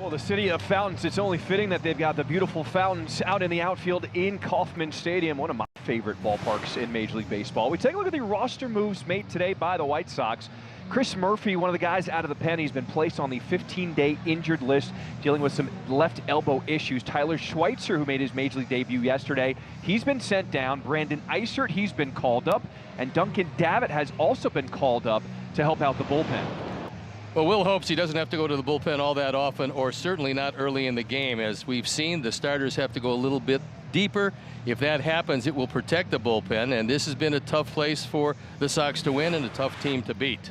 Well, the city of fountains, it's only fitting that they've got the beautiful fountains out in the outfield in Kauffman Stadium, one of my favorite ballparks in Major League Baseball. We take a look at the roster moves made today by the White Sox. Chris Murphy, one of the guys out of the pen, he's been placed on the 15-day injured list, dealing with some left elbow issues. Tyler Schweitzer, who made his Major League debut yesterday, he's been sent down. Brandon Eisert, he's been called up. And Duncan Davitt has also been called up to help out the bullpen. Well, Will hopes he doesn't have to go to the bullpen all that often, or certainly not early in the game. As we've seen, the starters have to go a little bit deeper. If that happens, it will protect the bullpen, and this has been a tough place for the Sox to win and a tough team to beat.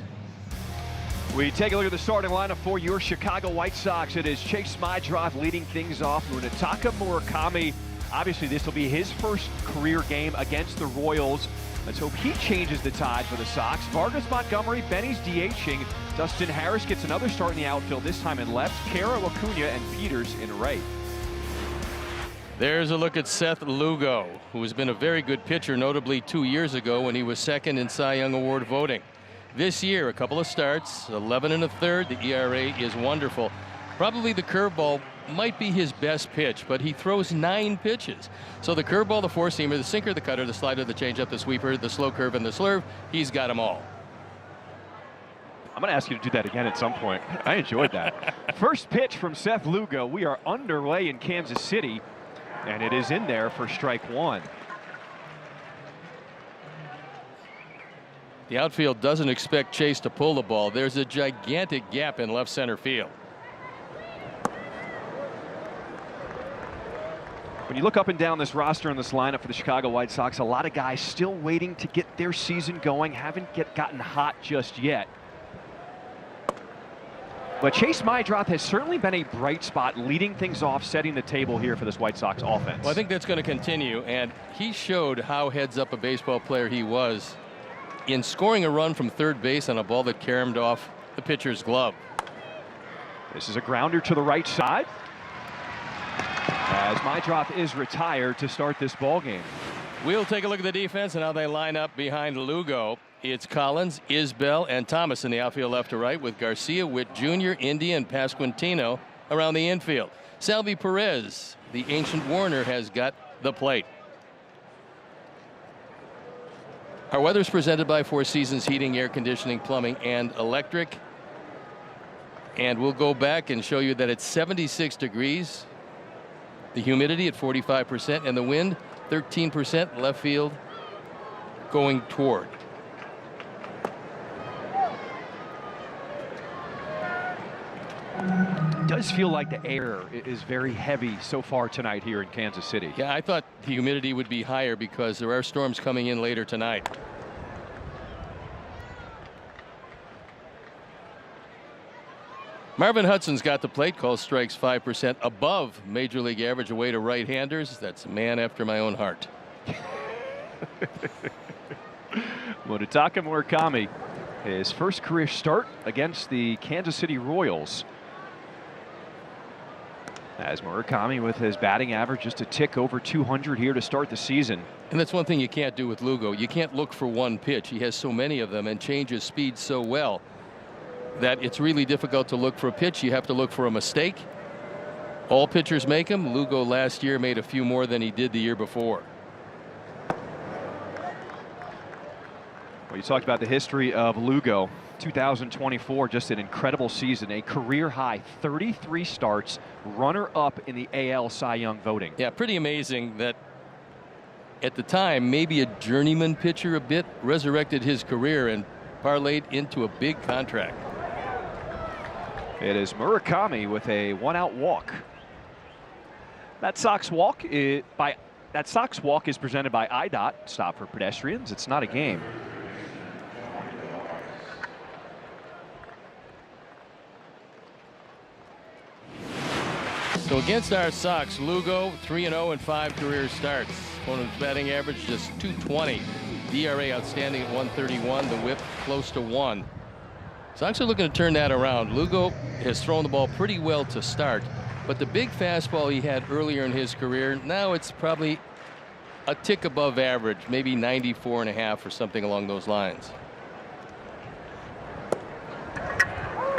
We take a look at the starting lineup for your Chicago White Sox. It is Chase Mydroth leading things off. Munetaka Murakami, obviously this will be his first career game against the Royals. Let's hope he changes the tide for the Sox. Vargas Montgomery, Benny's DHing. Dustin Harris gets another start in the outfield, this time in left. Caro Acuna and Peters in right. There's a look at Seth Lugo, who has been a very good pitcher, notably 2 years ago when he was second in Cy Young Award voting. This year, a couple of starts, 11 1/3. The ERA is wonderful. Probably the curveball might be his best pitch, but he throws 9 pitches. So the curveball, the four-seamer, the sinker, the cutter, the slider, the changeup, the sweeper, the slow curve, and the slurve, he's got them all. I'm going to ask you to do that again at some point. I enjoyed that. First pitch from Seth Lugo. We are underway in Kansas City, and it is in there for strike one. The outfield doesn't expect Chase to pull the ball. There's a gigantic gap in left center field. When you look up and down this roster and this lineup for the Chicago White Sox, a lot of guys still waiting to get their season going, haven't gotten hot just yet. But Chase Mydroth has certainly been a bright spot, leading things off, setting the table here for this White Sox offense. Well, I think that's going to continue, and he showed how heads up a baseball player he was in scoring a run from third base on a ball that caromed off the pitcher's glove. This is a grounder to the right side, as Mydroth is retired to start this ball game. We'll take a look at the defense and how they line up behind Lugo. It's Collins, Isbell, and Thomas in the outfield left to right, with Garcia, Witt Jr., Indy, and Pasquantino around the infield. Salvi Perez, the ancient Warner, has got the plate. Our weather is presented by Four Seasons Heating, Air Conditioning, Plumbing, and Electric. And we'll go back and show you that it's 76 degrees. The humidity at 45% and the wind 13% left field going toward. It does feel like the air is very heavy so far tonight here in Kansas City. Yeah, I thought the humidity would be higher because there are storms coming in later tonight. Marvin Hudson's got the plate, calls strikes 5% above major league average away to right-handers. That's a man after my own heart. Munetaka Murakami, his first career start against the Kansas City Royals. As Murakami, with his batting average just a tick over 200 here to start the season. And that's one thing you can't do with Lugo. You can't look for one pitch. He has so many of them and changes speed so well that it's really difficult to look for a pitch. You have to look for a mistake. All pitchers make them. Lugo last year made a few more than he did the year before. Well, you talked about the history of Lugo. 2024, just an incredible season, a career high 33 starts, runner-up in the AL Cy Young voting. Yeah, pretty amazing that at the time maybe a journeyman pitcher a bit resurrected his career and parlayed into a big contract. It is Murakami with a one-out walk. That Sox walk is presented by IDOT. Stop for pedestrians. It's not a game. So against our Sox, Lugo 3-0 in 5 career starts. Opponent's batting average just .220. DRA outstanding at 131. The whip close to 1. Sox are looking to turn that around. Lugo has thrown the ball pretty well to start, but the big fastball he had earlier in his career, now it's probably a tick above average, maybe 94.5 or something along those lines.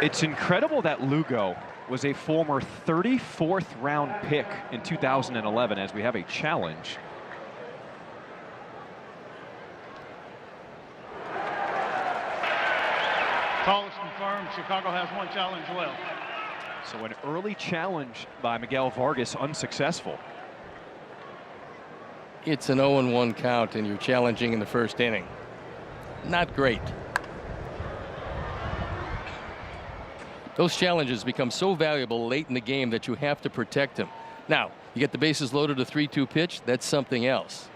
It's incredible that Lugo was a former 34th round pick in 2011, as we have a challenge. Call is confirmed. Chicago has one challenge left. So an early challenge by Miguel Vargas unsuccessful. It's an 0-1 count, and you're challenging in the first inning. Not great. Those challenges become so valuable late in the game that you have to protect them. Now, you get the bases loaded, a 3-2 pitch, that's something else.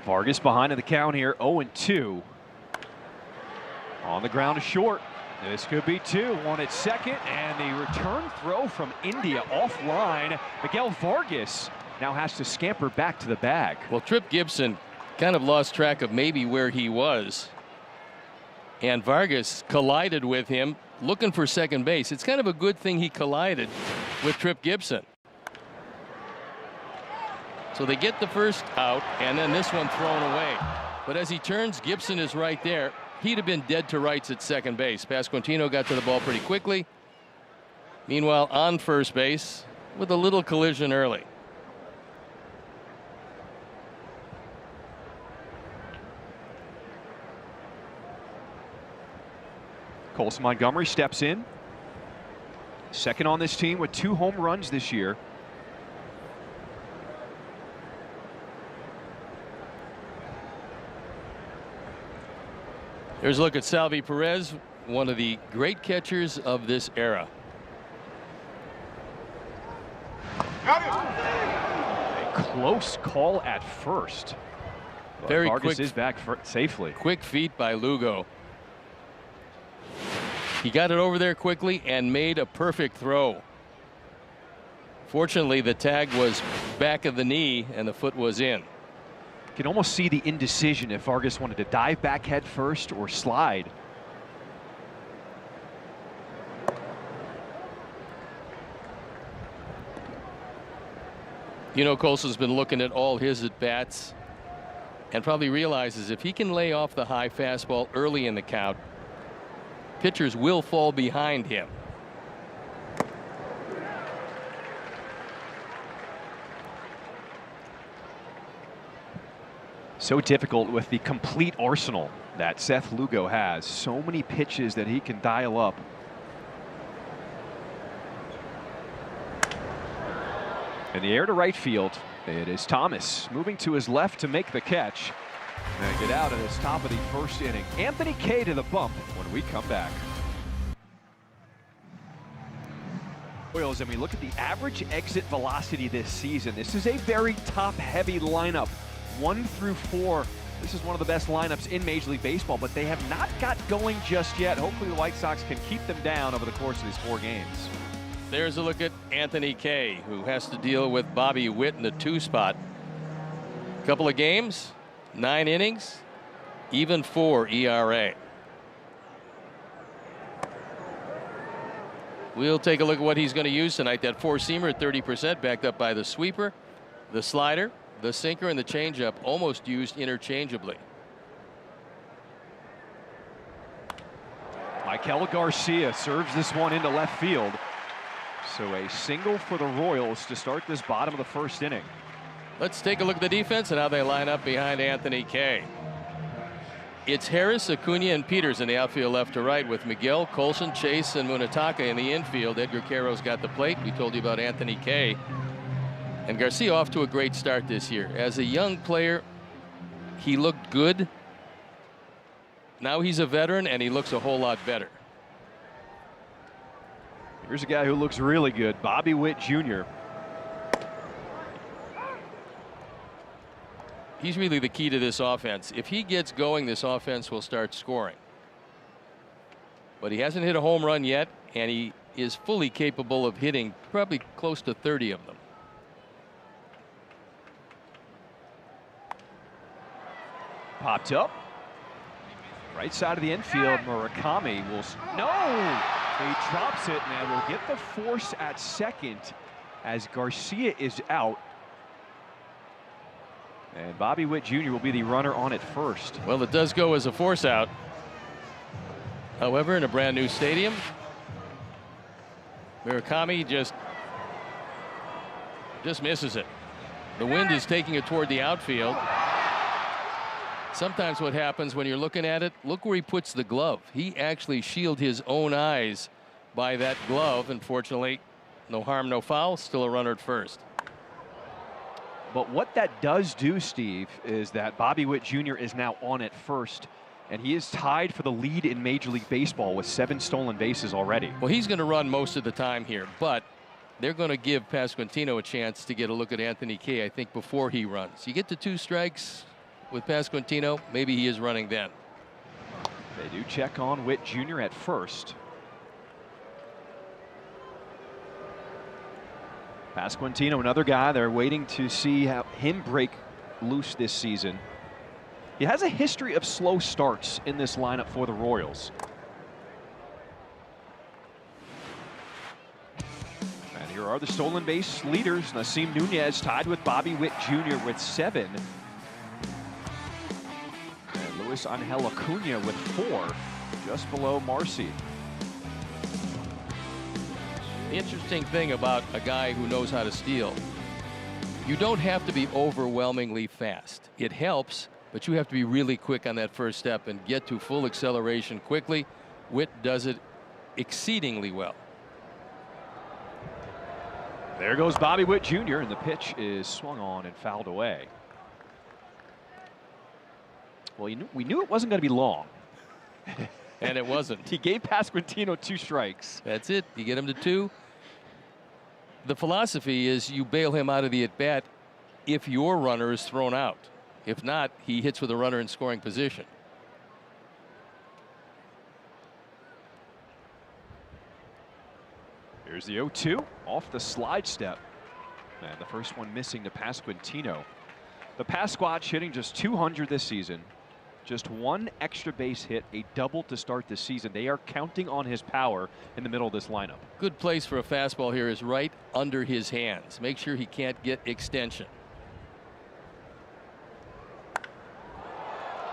Vargas behind in the count here, 0-2. On the ground to short. This could be two. One at second, and the return throw from India offline. Miguel Vargas now has to scamper back to the bag. Well, Trip Gibson kind of lost track of maybe where he was, and Vargas collided with him looking for second base. It's kind of a good thing he collided with Trip Gibson. So they get the first out, and then this one thrown away. But as he turns, Gibson is right there. He'd have been dead to rights at second base. Pasquantino got to the ball pretty quickly. Meanwhile, on first base with a little collision early. Colson Montgomery steps in. Second on this team with 2 home runs this year. Here's a look at Salvi Perez, one of the great catchers of this era. A close call at first. But Very Vargas quick, is back safely. Quick feet by Lugo. He got it over there quickly and made a perfect throw. Fortunately, the tag was back of the knee and the foot was in. You can almost see the indecision if Vargas wanted to dive back head first or slide. You know, Colson's been looking at all his at-bats and probably realizes if he can lay off the high fastball early in the count, pitchers will fall behind him. So difficult with the complete arsenal that Seth Lugo has. So many pitches that he can dial up. In the air to right field, it is Thomas moving to his left to make the catch and get out at his top of the first inning. Anthony Kay to the bump when we come back. Royals, and we look at the average exit velocity this season. This is a very top-heavy lineup. 1 through 4. This is one of the best lineups in Major League Baseball, but they have not got going just yet. Hopefully the White Sox can keep them down over the course of these 4 games. There's a look at Anthony Kay, who has to deal with Bobby Witt in the 2 spot. Couple of games, 9 innings, even 4 ERA. We'll take a look at what he's going to use tonight. That 4-seamer at 30%, backed up by the sweeper, the slider, the sinker, and the changeup, almost used interchangeably. Michael Garcia serves this one into left field. So a single for the Royals to start this bottom of the first inning. Let's take a look at the defense and how they line up behind Anthony Kay. It's Harris, Acuna, and Peters in the outfield left to right, with Miguel, Colson, Chase, and Munetaka in the infield. Edgar Caro's got the plate. We told you about Anthony Kay. And Garcia off to a great start this year. As a young player, he looked good. Now he's a veteran, and he looks a whole lot better. Here's a guy who looks really good, Bobby Witt Jr. He's really the key to this offense. If he gets going, this offense will start scoring. But he hasn't hit a home run yet, and he is fully capable of hitting probably close to 30 of them. Popped up. Right side of the infield, Murakami will... No! He drops it, and will get the force at second as Garcia is out. And Bobby Witt Jr. will be the runner on at first. Well, it does go as a force out. However, in a brand new stadium, Murakami just misses it. The wind is taking it toward the outfield. Sometimes what happens when you're looking at it, look where he puts the glove. He actually shielded his own eyes by that glove. Unfortunately, no harm, no foul. Still a runner at first. But what that does do, Steve, is that Bobby Witt Jr. is now on at first, and he is tied for the lead in Major League Baseball with 7 stolen bases already. Well, he's going to run most of the time here, but they're going to give Pasquantino a chance to get a look at Anthony Kay, I think, before he runs. You get to 2 strikes with Pasquantino, maybe he is running then. They do check on Witt Jr. at first. Pasquantino, another guy they're waiting to see him break loose this season. He has a history of slow starts in this lineup for the Royals. And here are the stolen base leaders. Nasim Nunez tied with Bobby Witt Jr. with 7. And Luis Angel Acuna with 4, just below Marcy. The interesting thing about a guy who knows how to steal, you don't have to be overwhelmingly fast. It helps, but you have to be really quick on that first step and get to full acceleration quickly. Witt does it exceedingly well. There goes Bobby Witt Jr. and the pitch is swung on and fouled away. Well, we knew it wasn't going to be long. And it wasn't. He gave Pasquantino 2 strikes. That's it. You get him to 2. The philosophy is you bail him out of the at-bat if your runner is thrown out. If not, he hits with a runner in scoring position. Here's the 0-2 off the slide step. And the first one missing to Pasquantino. The Pasquatch hitting just 200 this season. Just 1 extra base hit, a double to start the season. They are counting on his power in the middle of this lineup. Good place for a fastball here is right under his hands. Make sure he can't get extension.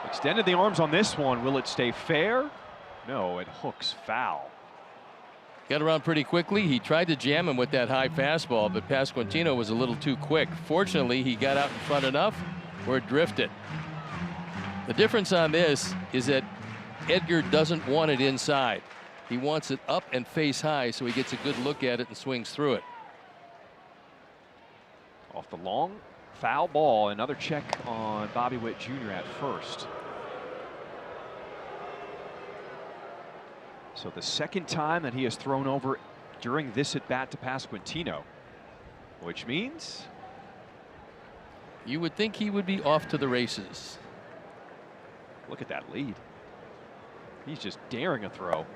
Extended the arms on this one. Will it stay fair? No, it hooks foul. Got around pretty quickly. He tried to jam him with that high fastball, but Pasquantino was a little too quick. Fortunately, he got out in front enough where it drifted. The difference on this is that Edgar doesn't want it inside. He wants it up and face high so he gets a good look at it and swings through it. Off the long foul ball, another check on Bobby Witt Jr. at first. So the second time that he has thrown over during this at bat to Pasquantino, which means you would think he would be off to the races. Look at that lead. He's just daring a throw.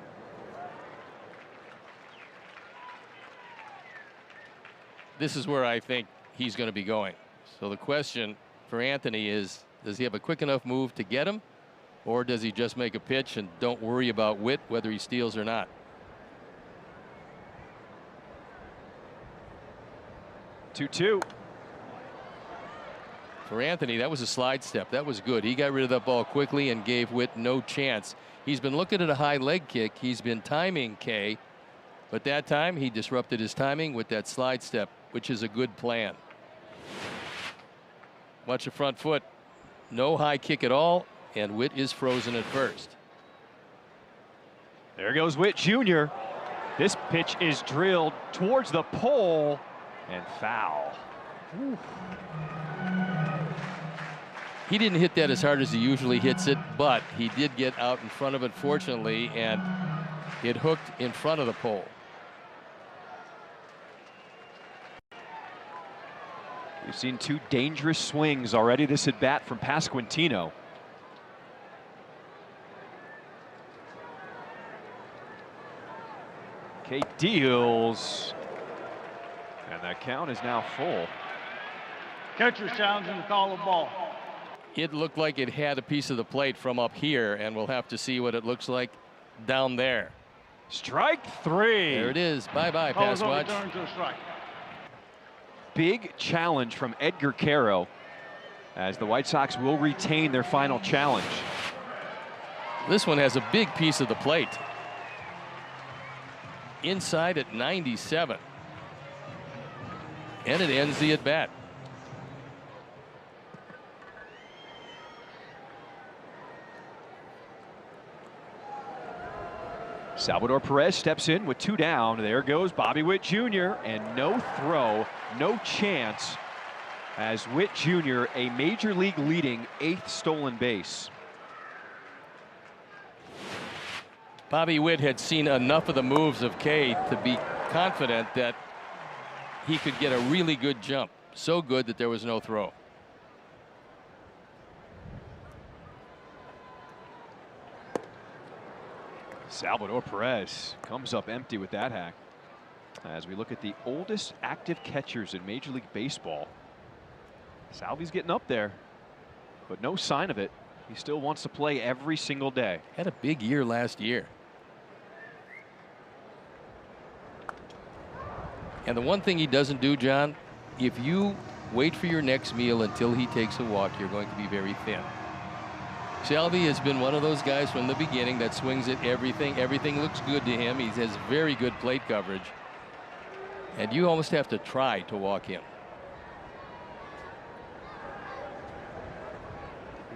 This is where I think he's going to be going. So the question for Anthony is, does he have a quick enough move to get him, or does he just make a pitch and don't worry about Witt whether he steals or not? 2-2. For Anthony, that was a slide step. That was good. He got rid of that ball quickly and gave Witt no chance. He's been looking at a high leg kick. He's been timing Kay, but that time he disrupted his timing with that slide step, which is a good plan. Watch the front foot. No high kick at all, and Witt is frozen at first. There goes Witt Jr. This pitch is drilled towards the pole and foul. Whew. He didn't hit that as hard as he usually hits it, but he did get out in front of it, fortunately, and it hooked in front of the pole. We've seen 2 dangerous swings already this at bat from Pasquantino. Kay deals, and that count is now full. Catcher's challenging the call of ball. It looked like it had a piece of the plate from up here, and we'll have to see what it looks like down there. Strike 3. There it is. Bye-bye, Call is Pasquatch. overturned to a strike. Big challenge from Edgar Caro, as the White Sox will retain their final challenge. This one has a big piece of the plate. Inside at 97. And it ends the at bat. Salvador Perez steps in with 2 down. There goes Bobby Witt Jr. and no throw, no chance, as Witt Jr. a major league leading 8th stolen base. Bobby Witt had seen enough of the moves of Kay to be confident that he could get a really good jump. So good that there was no throw. Salvador Perez comes up empty with that hack. As we look at the oldest active catchers in Major League Baseball, Salvy's getting up there, but no sign of it. He still wants to play every single day. Had a big year last year. And the one thing he doesn't do, John, if you wait for your next meal until he takes a walk, you're going to be very thin. Salvy has been one of those guys from the beginning that swings at everything. Everything looks good to him. He has very good plate coverage. And you almost have to try to walk him.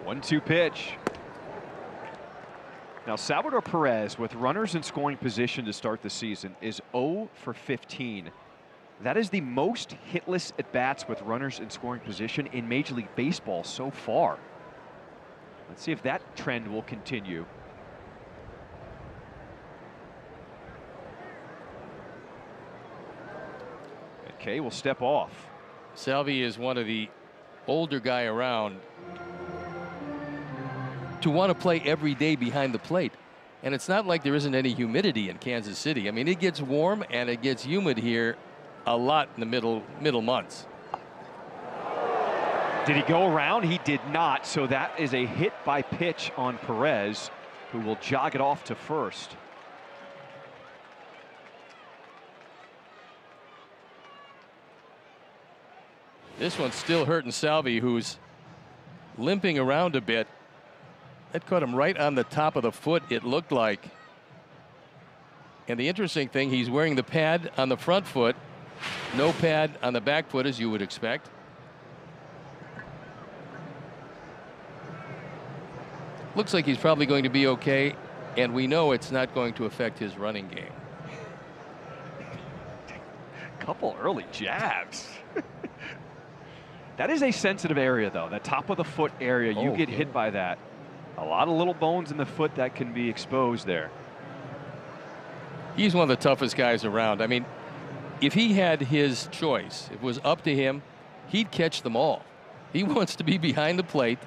1-2 pitch. Now Salvador Perez, with runners in scoring position to start the season, is 0 for 15. That is the most hitless at bats with runners in scoring position in Major League Baseball so far. Let's see if that trend will continue. And Kay will step off. Salvy is one of the older guy around to want to play every day behind the plate. And it's not like there isn't any humidity in Kansas City. I mean, it gets warm and it gets humid here a lot in the middle months. Did he go around? He did not. So that is a hit by pitch on Perez, who will jog it off to first. This one's still hurting Salvy, who's limping around a bit. That caught him right on the top of the foot, it looked like. And the interesting thing, he's wearing the pad on the front foot, no pad on the back foot, as you would expect. Looks like he's probably going to be okay, and we know it's not going to affect his running game. Couple early jabs. That is a sensitive area, though. That top of the foot area, you get hit by that. A lot of little bones in the foot that can be exposed there. He's one of the toughest guys around. I mean, if he had his choice, if it was up to him, he'd catch them all. He wants to be behind the plate,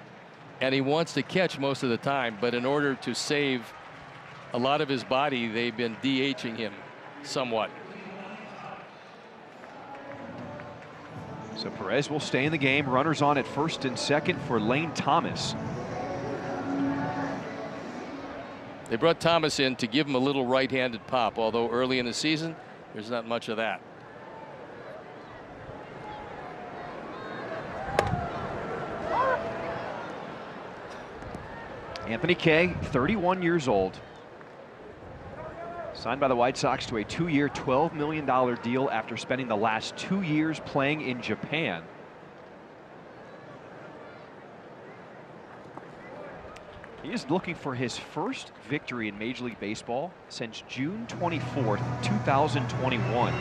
and he wants to catch most of the time, but in order to save a lot of his body, they've been DHing him somewhat. So Perez will stay in the game. Runners on at first and second for Lane Thomas. They brought Thomas in to give him a little right-handed pop, although early in the season, there's not much of that. Anthony Kay, 31 years old. Signed by the White Sox to a 2-year, $12 million deal after spending the last 2 years playing in Japan. He is looking for his first victory in Major League Baseball since June 24th, 2021.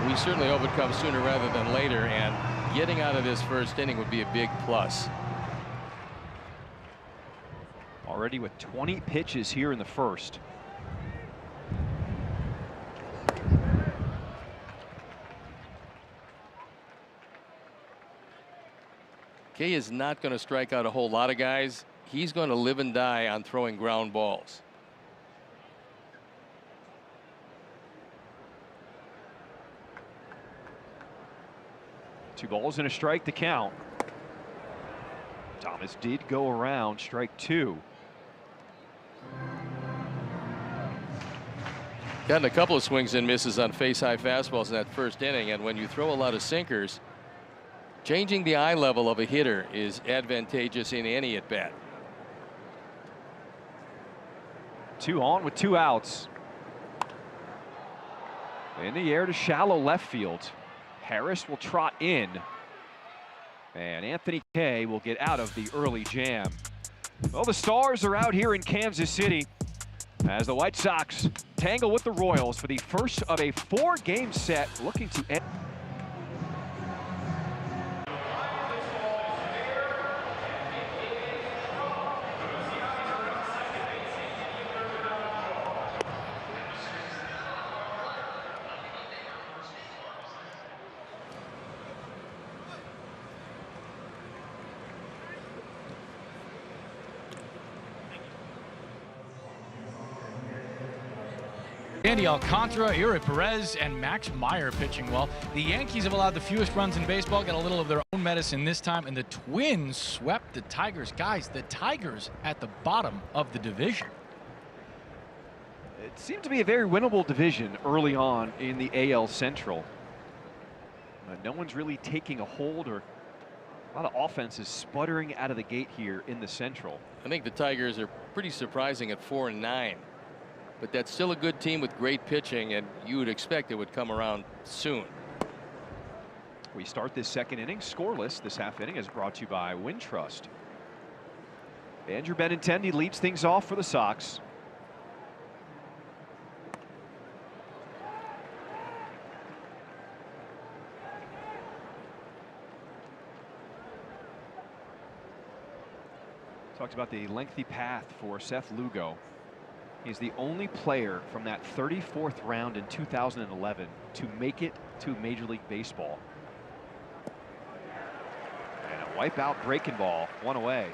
We certainly hope it comes sooner rather than later, and getting out of this first inning would be a big plus. Already with 20 pitches here in the first. Kay is not going to strike out a whole lot of guys. He's going to live and die on throwing ground balls. Two balls and a strike to count. Thomas did go around strike 2. Gotten a couple of swings and misses on face-high fastballs in that first inning, and when you throw a lot of sinkers, changing the eye level of a hitter is advantageous in any at-bat. 2 on with 2 outs. In the air to shallow left field. Harris will trot in. And Anthony Kay will get out of the early jam. Well, the Stars are out here in Kansas City as the White Sox tangle with the Royals for the first of a 4-game set, looking to end. Andy Alcantara, Uri Perez, and Max Meyer pitching well. The Yankees have allowed the fewest runs in baseball, got a little of their own medicine this time, and the Twins swept the Tigers. Guys, the Tigers at the bottom of the division. It seemed to be a very winnable division early on in the AL Central. No one's really taking a hold, or a lot of offenses sputtering out of the gate here in the Central. I think the Tigers are pretty surprising at 4-9. But that's still a good team with great pitching, and you would expect it would come around soon. We start this second inning scoreless. This half inning is brought to you by Wintrust. Andrew Benintendi leads things off for the Sox. Talked about the lengthy path for Seth Lugo. He's the only player from that 34th round in 2011 to make it to Major League Baseball. And a wipeout breaking ball, 1 away.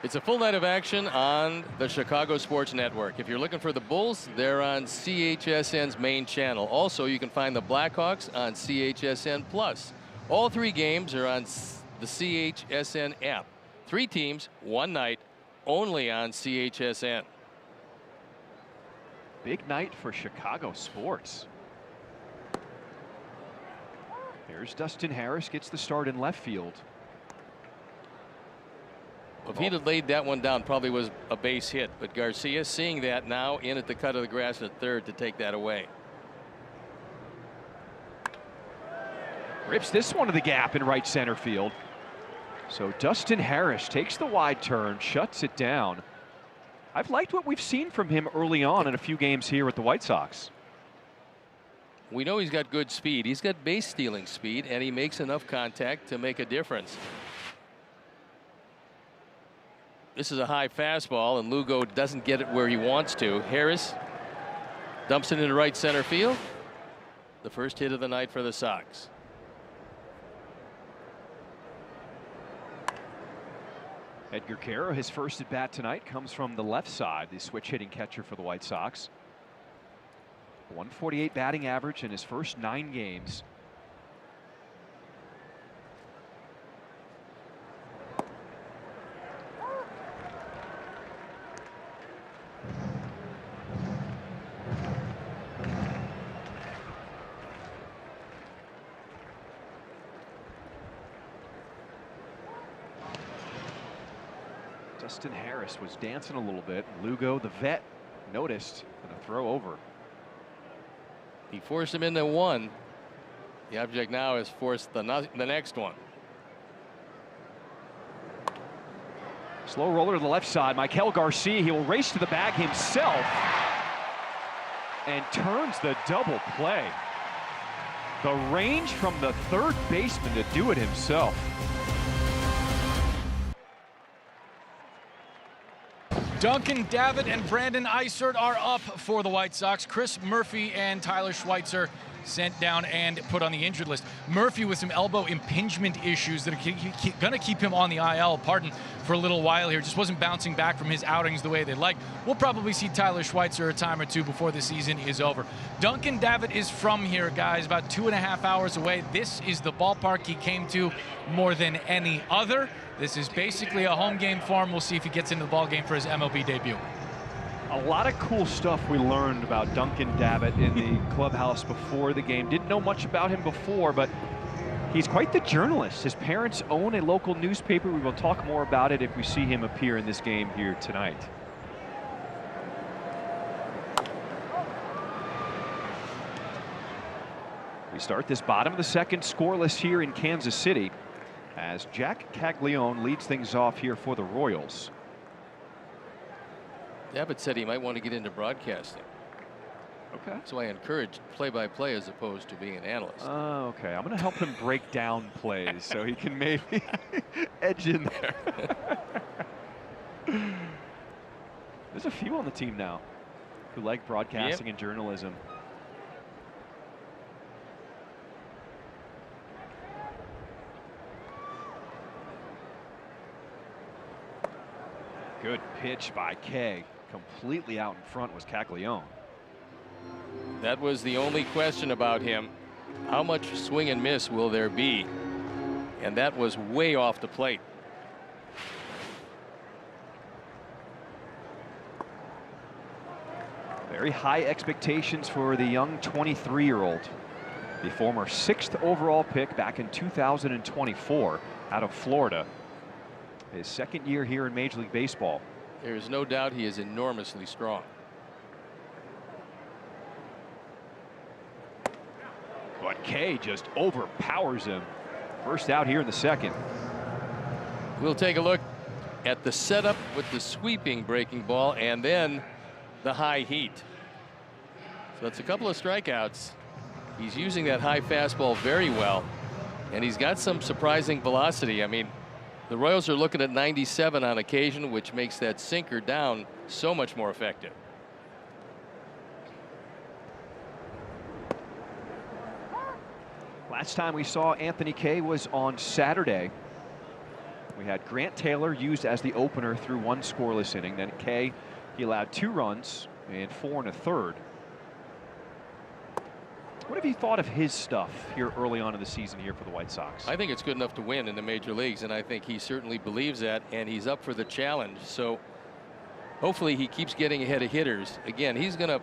It's a full night of action on the Chicago Sports Network. If you're looking for the Bulls, they're on CHSN's main channel. Also, you can find the Blackhawks on CHSN Plus. All 3 games are on the CHSN app. 3 teams, 1 night, only on CHSN. Big night for Chicago sports. Here's Dustin Harris, gets the start in left field. If he'd have laid that one down, probably was a base hit. But Garcia, seeing that now, in at the cut of the grass at third to take that away. Rips this one to the gap in right center field. So Dustin Harris takes the wide turn, shuts it down. I've liked what we've seen from him early on in a few games here with the White Sox. We know he's got good speed. He's got base stealing speed, and he makes enough contact to make a difference. This is a high fastball, and Lugo doesn't get it where he wants to. Harris dumps it into right center field. The first hit of the night for the Sox. Edgar Quero, his first at bat tonight, comes from the left side, the switch hitting catcher for the White Sox. 148 batting average in his first 9 games. Dustin Harris was dancing a little bit. Lugo, the vet, noticed, and a throw over. He forced him into 1. The object now is forced the next one. Slow roller to the left side. Maikel Garcia, he will race to the bag himself and turns the double play. The range from the third baseman to do it himself. Duncan Davitt and Brandon Eisert are up for the White Sox. Chris Murphy and Tyler Schweitzer sent down and put on the injured list. Murphy with some elbow impingement issues that are going to keep him on the IL, for a little while here. Just wasn't bouncing back from his outings the way they'd like. We'll probably see Tyler Schweitzer a time or two before the season is over. Duncan Davitt is from here, guys, about 2.5 hours away. This is the ballpark he came to more than any other. This is basically a home game for him. We'll see if he gets into the ball game for his MLB debut. A lot of cool stuff we learned about Duncan Davitt in the clubhouse before the game. Didn't know much about him before, but he's quite the journalist. His parents own a local newspaper. We will talk more about it if we see him appear in this game here tonight. We start this bottom of the second scoreless here in Kansas City as Jack Caglione leads things off here for the Royals. David said he might want to get into broadcasting. Okay. So I encouraged play-by-play as opposed to being an analyst. Oh, okay. I'm going to help him break down plays so he can maybe edge in there. There's a few on the team now who like broadcasting and journalism. Good pitch by Kay. Completely out in front was Caglione. That was the only question about him. How much swing and miss will there be? And that was way off the plate. Very high expectations for the young 23-year-old. The former 6th overall pick back in 2024 out of Florida. His second year here in Major League Baseball. There is no doubt he is enormously strong. But Kay just overpowers him. First out here in the second. We'll take a look at the setup with the sweeping breaking ball and then the high heat. So that's a couple of strikeouts. He's using that high fastball very well, and he's got some surprising velocity. I mean, the Royals are looking at 97 on occasion, which makes that sinker down so much more effective. Last time we saw Anthony Kay was on Saturday. We had Grant Taylor used as the opener through one scoreless inning. Then Kay, he allowed 2 runs and 4 1/3. What have you thought of his stuff here early on in the season here for the White Sox? I think it's good enough to win in the major leagues, and I think he certainly believes that, and he's up for the challenge. So hopefully he keeps getting ahead of hitters. Again, he's gonna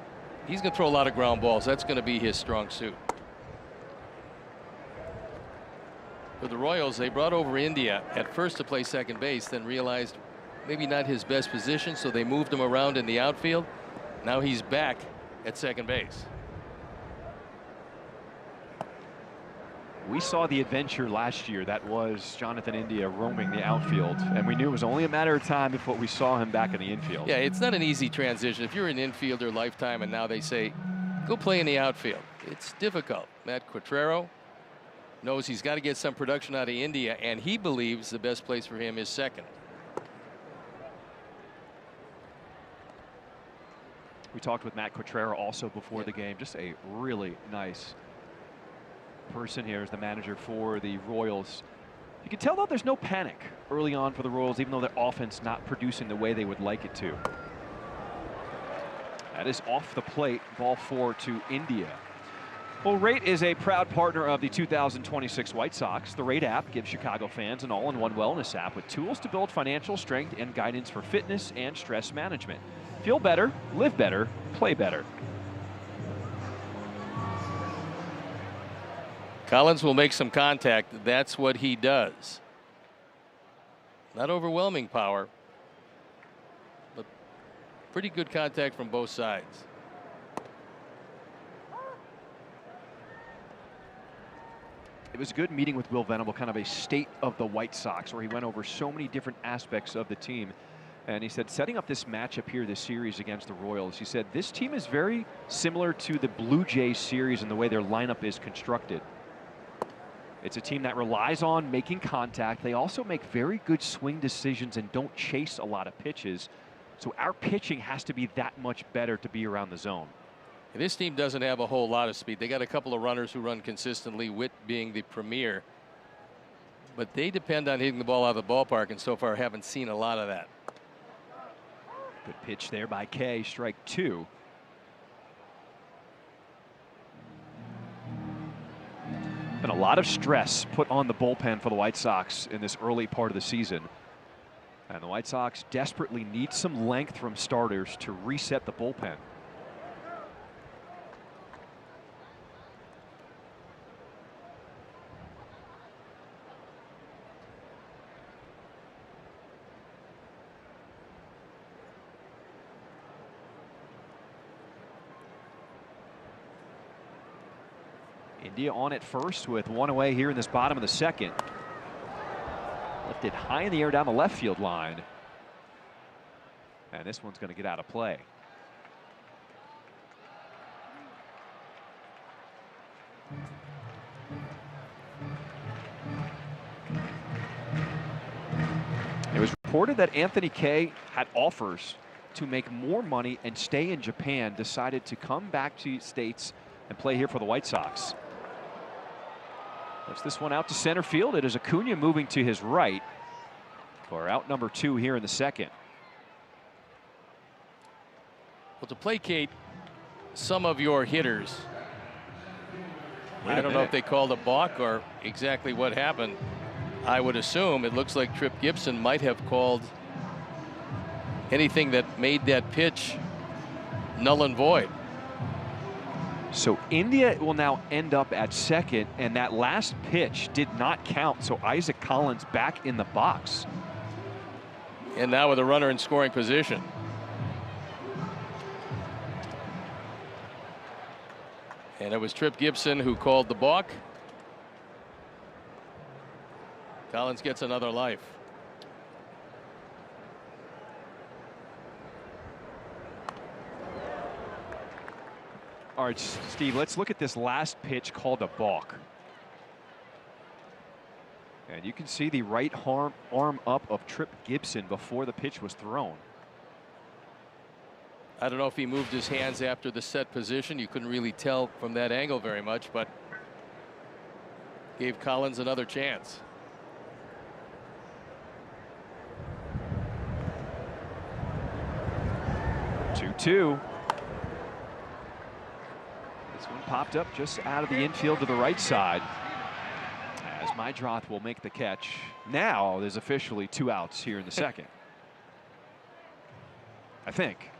throw a lot of ground balls. That's going to be his strong suit. For the Royals, they brought over India at first to play second base, then realized maybe not his best position, so they moved him around in the outfield. Now he's back at second base. We saw the adventure last year that was Jonathan India roaming the outfield, and we knew it was only a matter of time before we saw him back in the infield. Yeah, it's not an easy transition. If you're an infielder lifetime and now they say, go play in the outfield, it's difficult. Matt Quatrero knows he's got to get some production out of India, and he believes the best place for him is second. We talked with Matt Quatrero also before the game. Just a really nice person here as the manager for the Royals. You can tell though there's no panic early on for the Royals, even though their offense not producing the way they would like it to. That is off the plate. Ball 4 to India. Well, Rate is a proud partner of the 2026 White Sox. The Rate app gives Chicago fans an all-in-one wellness app with tools to build financial strength and guidance for fitness and stress management. Feel better, live better, play better. Collins will make some contact. That's what he does. Not overwhelming power, but pretty good contact from both sides. It was a good meeting with Will Venable, kind of a state of the White Sox, where he went over so many different aspects of the team. And he said, setting up this matchup here, this series against the Royals, he said, this team is very similar to the Blue Jays series in the way their lineup is constructed. It's a team that relies on making contact. They also make very good swing decisions and don't chase a lot of pitches. So our pitching has to be that much better to be around the zone. And this team doesn't have a whole lot of speed. They got a couple of runners who run consistently, Witt being the premier. But they depend on hitting the ball out of the ballpark, and so far haven't seen a lot of that. Good pitch there by Kay, strike 2. Been a lot of stress put on the bullpen for the White Sox in this early part of the season. And the White Sox desperately need some length from starters to reset the bullpen. India on it first with one away here in this bottom of the second. Lifted high in the air down the left field line. And this one's going to get out of play. It was reported that Anthony Kay had offers to make more money and stay in Japan, decided to come back to States and play here for the White Sox. Puts this one out to center field. It is Acuna moving to his right for out number 2 here in the second. Well, to placate some of your hitters, I don't know if they called a balk or exactly what happened. I would assume it looks like Tripp Gibson might have called anything that made that pitch null and void. So India will now end up at second, and that last pitch did not count. So Isaac Collins back in the box. And now with a runner in scoring position. And it was Tripp Gibson who called the balk. Collins gets another life. All right, Steve, let's look at this last pitch called a balk. And you can see the right arm up of Tripp Gibson before the pitch was thrown. I don't know if he moved his hands after the set position. You couldn't really tell from that angle very much, but gave Collins another chance. Two. This one popped up just out of the infield to the right side, as Maidroth will make the catch. Now there's officially 2 outs here in the second. I think.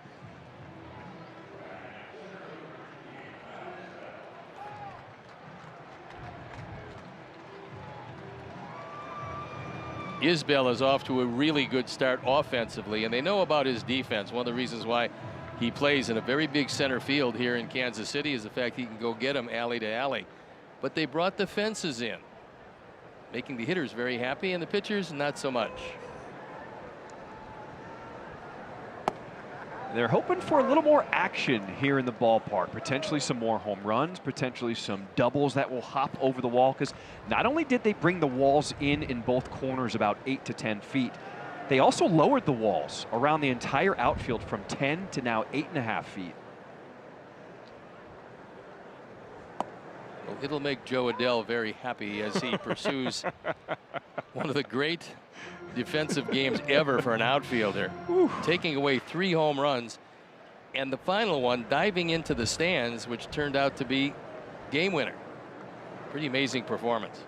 Isbell is off to a really good start offensively, and they know about his defense. One of the reasons why he plays in a very big center field here in Kansas City is the fact he can go get him alley to alley. But they brought the fences in, making the hitters very happy and the pitchers not so much. They're hoping for a little more action here in the ballpark, potentially some more home runs, potentially some doubles that will hop over the wall, because not only did they bring the walls in both corners about 8 to 10 feet, they also lowered the walls around the entire outfield from 10 to now 8.5 feet. Well, it'll make Joe Adele very happy as he pursues one of the great defensive games ever for an outfielder. Ooh. Taking away 3 home runs, and the final one diving into the stands, which turned out to be game winner. Pretty amazing performance.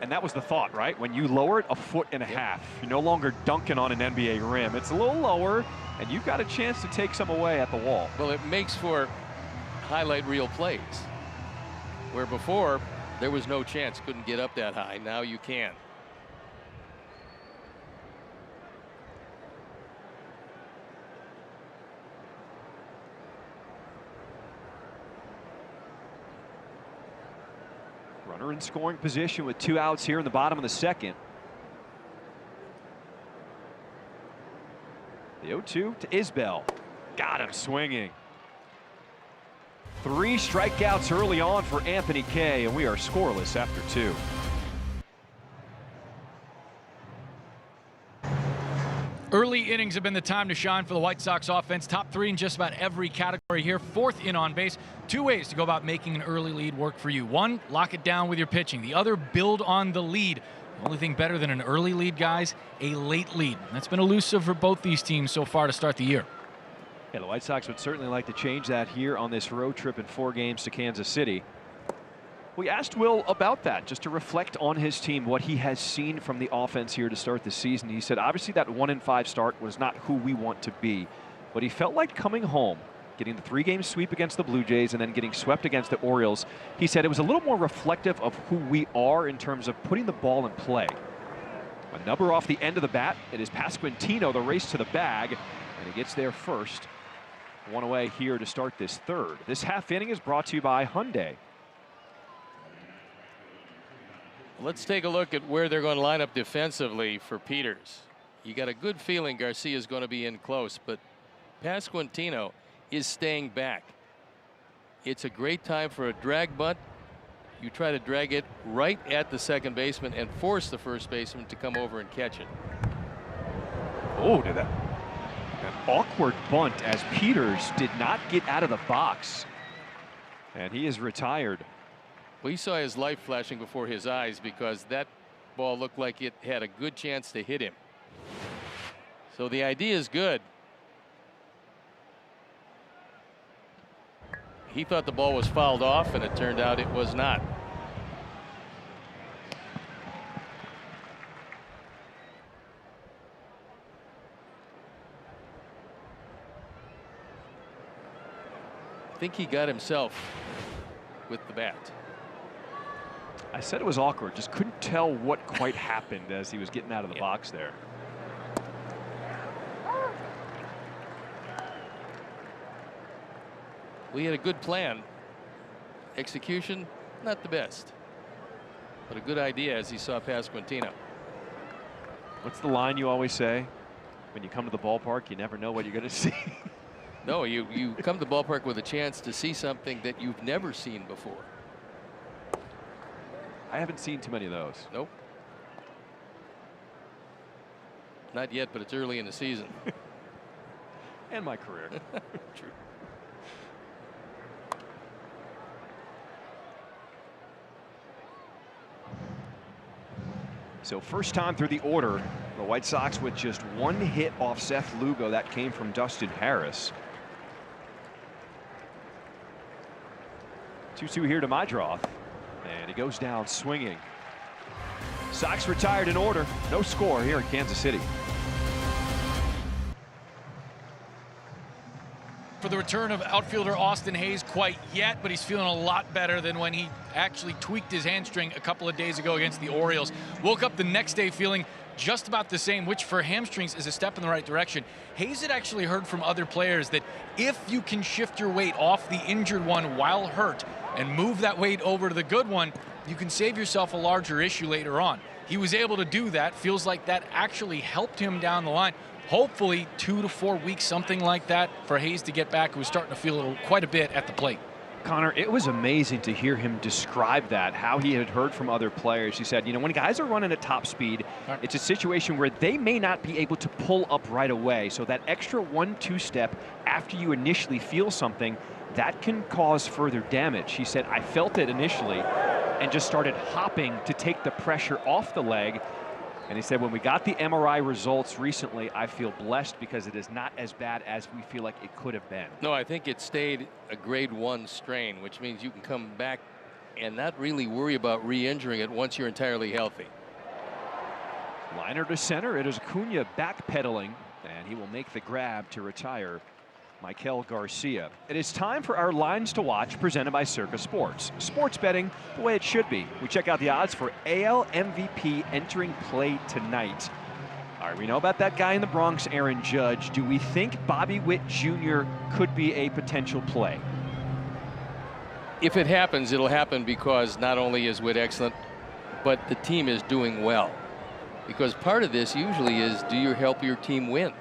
And that was the thought, right? When you lower it 1.5 feet, you're no longer dunking on an NBA rim. It's a little lower, and you've got a chance to take some away at the wall. Well, it makes for highlight reel plays, where before there was no chance, couldn't get up that high. Now you can. Runner in scoring position with 2 outs here in the bottom of the second. The 0-2 to Isbell. Got him swinging. 3 strikeouts early on for Anthony Kay, and we are scoreless after 2. Early innings have been the time to shine for the White Sox offense. Top 3 in just about every category here. 4th in on base. 2 ways to go about making an early lead work for you. 1, lock it down with your pitching. The other, build on the lead. The only thing better than an early lead, guys, a late lead. That's been elusive for both these teams so far to start the year. Yeah, the White Sox would certainly like to change that here on this road trip in 4 games to Kansas City. We asked Will about that, just to reflect on his team, what he has seen from the offense here to start the season. He said, obviously that 1-5 start was not who we want to be, but he felt like coming home, getting the 3-game sweep against the Blue Jays and then getting swept against the Orioles. He said it was a little more reflective of who we are in terms of putting the ball in play. A number off the end of the bat. It is Pasquantino, the race to the bag, and he gets there first. One away here to start this third. This half inning is brought to you by Hyundai. Let's take a look at where they're going to line up defensively for Peters. You got a good feeling Garcia is going to be in close, but Pasquantino is staying back. It's a great time for a drag bunt. You try to drag it right at the second baseman and force the first baseman to come over and catch it. Oh, did that an awkward bunt as Peters did not get out of the box. And he is retired. We saw his light flashing before his eyes because that ball looked like it had a good chance to hit him. So the idea is good. He thought the ball was fouled off, and it turned out it was not. I think he got himself with the bat. I said it was awkward. Just couldn't tell what quite happened as he was getting out of the box there. We had a good plan. Execution, not the best. But a good idea as he saw Pasquantino. What's the line you always say? When you come to the ballpark, you never know what you're going to see. No, you come to the ballpark with a chance to see something that you've never seen before. I haven't seen too many of those. Nope. Not yet, but it's early in the season. And my career. True. So first time through the order, the White Sox with just one hit off Seth Lugo. That came from Dustin Harris. 2-2 here to Mydroth. And he goes down swinging. Sox retired in order. No score here in Kansas City. For the return of outfielder Austin Hayes quite yet, but he's feeling a lot better than when he actually tweaked his hamstring a couple of days ago against the Orioles. Woke up the next day feeling just about the same, which for hamstrings is a step in the right direction. Hayes had actually heard from other players that if you can shift your weight off the injured one while hurt and move that weight over to the good one, you can save yourself a larger issue later on. He was able to do that. Feels like that actually helped him down the line. Hopefully 2 to 4 weeks, something like that, for Hayes to get back. He was starting to feel quite a bit at the plate. Connor, it was amazing to hear him describe that, how he had heard from other players. He said, you know, when guys are running at top speed, it's a situation where they may not be able to pull up right away. So that extra 1-2 step after you initially feel something, that can cause further damage. He said, I felt it initially and just started hopping to take the pressure off the leg. And he said, when we got the MRI results recently, I feel blessed because it is not as bad as we feel like it could have been. No, I think it stayed a grade 1 strain, which means you can come back and not really worry about re-injuring it once you're entirely healthy. Liner to center. It is Acuna backpedaling, and he will make the grab to retire Michael Garcia. It is time for our lines to watch, presented by Circa Sports. Sports betting the way it should be. We check out the odds for AL MVP entering play tonight. All right, we know about that guy in the Bronx, Aaron Judge. Do we think Bobby Witt Jr. could be a potential play? If it happens, it'll happen because not only is Witt excellent, but the team is doing well. Because part of this usually is, do you help your team win?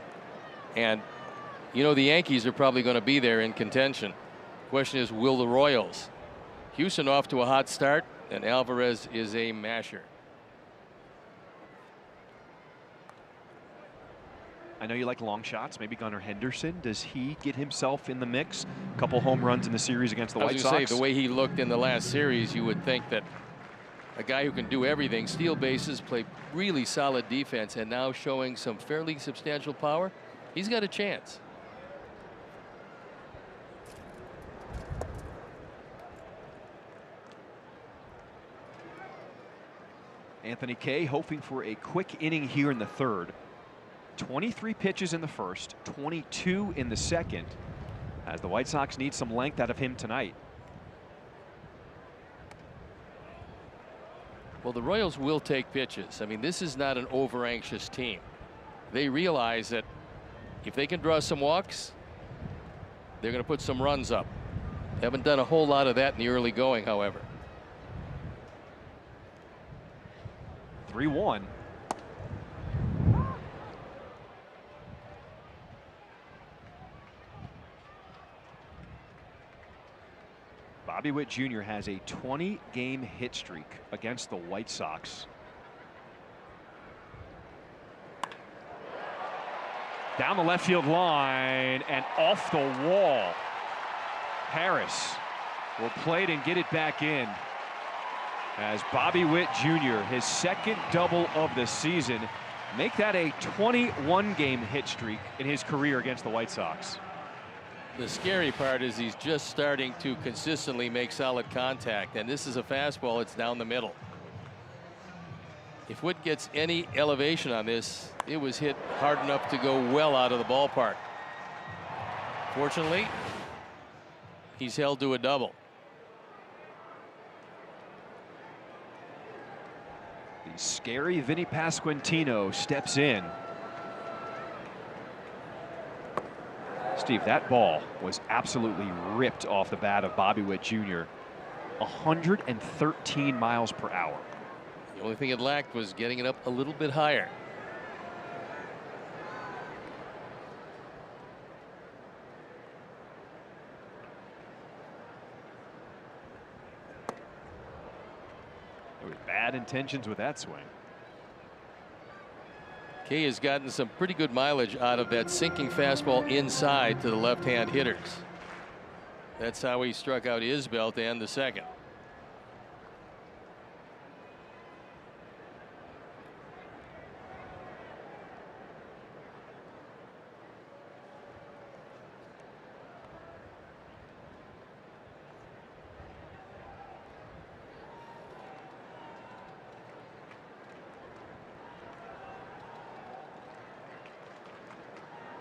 And you know, the Yankees are probably going to be there in contention. Question is, will the Royals? Houston off to a hot start, and Alvarez is a masher. I know you like long shots. Maybe Gunnar Henderson. Does he get himself in the mix? A couple home runs in the series against the White Sox. I was going to say, the way he looked in the last series, you would think that a guy who can do everything, steal bases, play really solid defense, and now showing some fairly substantial power, he's got a chance. Anthony Kay hoping for a quick inning here in the third. 23 pitches in the first, 22 in the second, as the White Sox need some length out of him tonight. Well, the Royals will take pitches. I mean, this is not an over-anxious team. They realize that if they can draw some walks, they're going to put some runs up. Haven't done a whole lot of that in the early going, however. 3-1. Bobby Witt Jr. has a 20-game hit streak against the White Sox. Down the left field line and off the wall. Harris will play it and get it back in as Bobby Witt Jr., his second double of the season, make that a 21-game hit streak in his career against the White Sox. The scary part is he's just starting to consistently make solid contact, and this is a fastball. It's down the middle. If Witt gets any elevation on this, it was hit hard enough to go well out of the ballpark. Fortunately, he's held to a double. The scary Vinny Pasquantino steps in. Steve, that ball was absolutely ripped off the bat of Bobby Witt Jr. 113 miles per hour. The only thing it lacked was getting it up a little bit higher. There were bad intentions with that swing. Kay has gotten some pretty good mileage out of that sinking fastball inside to the left-hand hitters. That's how he struck out Isbell to end the second.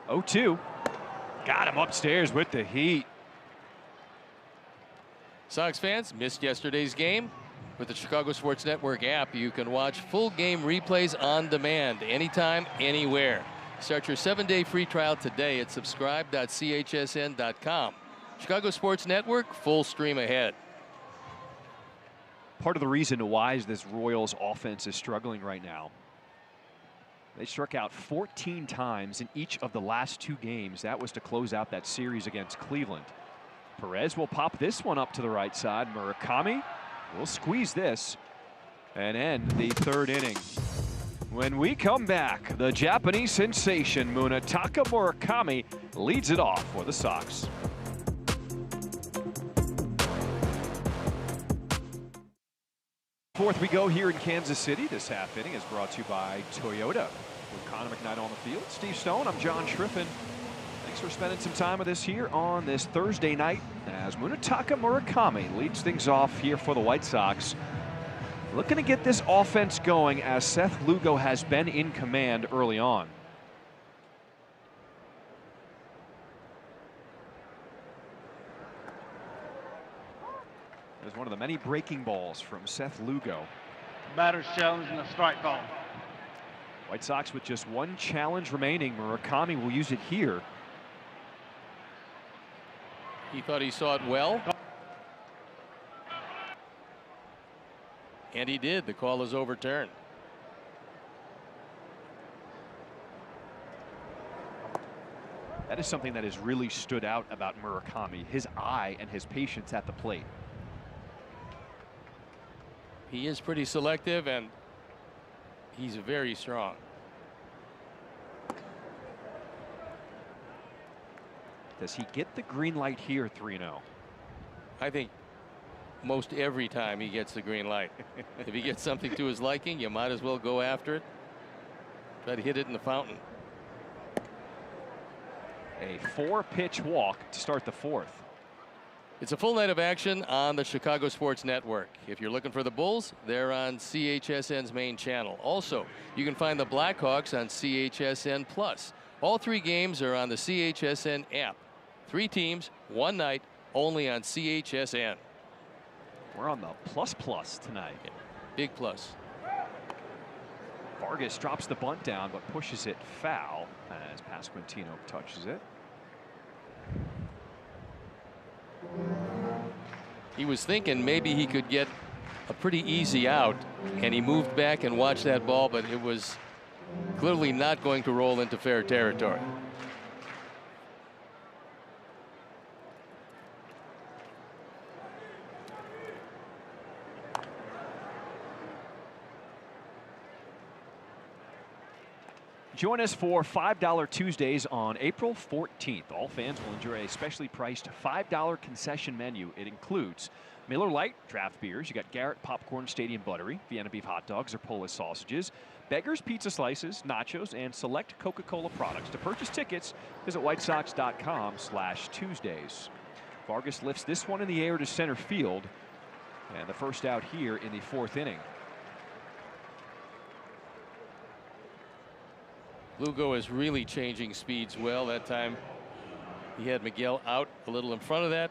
Oh, 2. Got him upstairs with the heat. Sox fans, missed yesterday's game? With the Chicago Sports Network app, you can watch full game replays on demand anytime, anywhere. Start your 7-day free trial today at subscribe.chsn.com. Chicago Sports Network, full stream ahead. Part of the reason why this Royals offense is struggling right now. They struck out 14 times in each of the last 2 games. That was to close out that series against Cleveland. Perez will pop this one up to the right side. Murakami will squeeze this and end the 3rd inning. When we come back, the Japanese sensation Munetaka Murakami leads it off for the Sox. Fourth we go here in Kansas City. This half inning is brought to you by Toyota. With Connor McKnight on the field, Steve Stone, I'm John Schriffen. Thanks for spending some time with us here on this Thursday night as Munetaka Murakami leads things off here for the White Sox. Looking to get this offense going as Seth Lugo has been in command early on. There's one of the many breaking balls from Seth Lugo. Batter's challenge and a strike ball. White Sox with just 1 challenge remaining. Murakami will use it here. He thought he saw it well. And he did. The call is overturned. That is something that has really stood out about Murakami, his eye and his patience at the plate. He is pretty selective and he's very strong. Does he get the green light here 3-0? I think most every time he gets the green light. If he gets something to his liking, you might as well go after it. Try to hit it in the fountain. A 4-pitch walk to start the 4th. It's a full night of action on the Chicago Sports Network. If you're looking for the Bulls, they're on CHSN's main channel. Also, you can find the Blackhawks on CHSN Plus. All 3 games are on the CHSN app. 3 teams, 1 night, only on CHSN. We're on the plus tonight. Yeah, big plus. Vargas drops the bunt down but pushes it foul as Pasquantino touches it. He was thinking maybe he could get a pretty easy out, and he moved back and watched that ball, but it was clearly not going to roll into fair territory. Join us for $5 Tuesdays on April 14th. All fans will enjoy a specially priced $5 concession menu. It includes Miller Lite draft beers. You got Garrett Popcorn Stadium Buttery, Vienna Beef hot dogs or Polish sausages, Beggar's Pizza Slices, nachos, and select Coca-Cola products. To purchase tickets, visit whitesox.com/Tuesdays. Vargas lifts this one in the air to center field. And the first out here in the 4th inning. Lugo is really changing speeds well. That time he had Miguel out a little in front of that.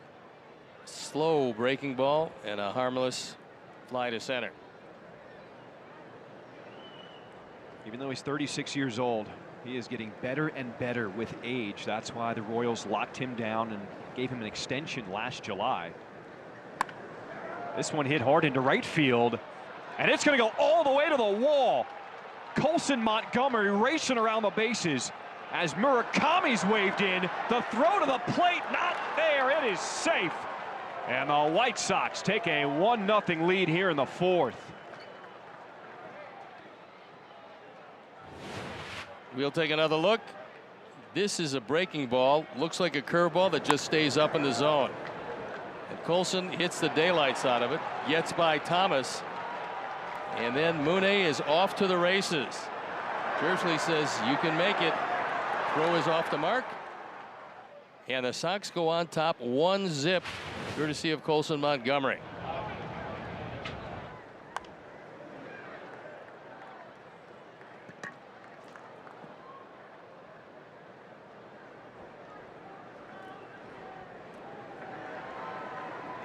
Slow breaking ball and a harmless fly to center. Even though he's 36 years old, he is getting better and better with age. That's why the Royals locked him down and gave him an extension last July. This one hit hard into right field, and it's going to go all the way to the wall. Colson Montgomery racing around the bases as Murakami's waved in. The throw to the plate, not there. It is safe. And the White Sox take a 1-0 lead here in the 4th. We'll take another look. This is a breaking ball. Looks like a curveball that just stays up in the zone. And Colson hits the daylights out of it, gets by Thomas. And then Mooney is off to the races. Jersley says you can make it. Throw is off the mark. And the Sox go on top 1-0, courtesy of Colson Montgomery.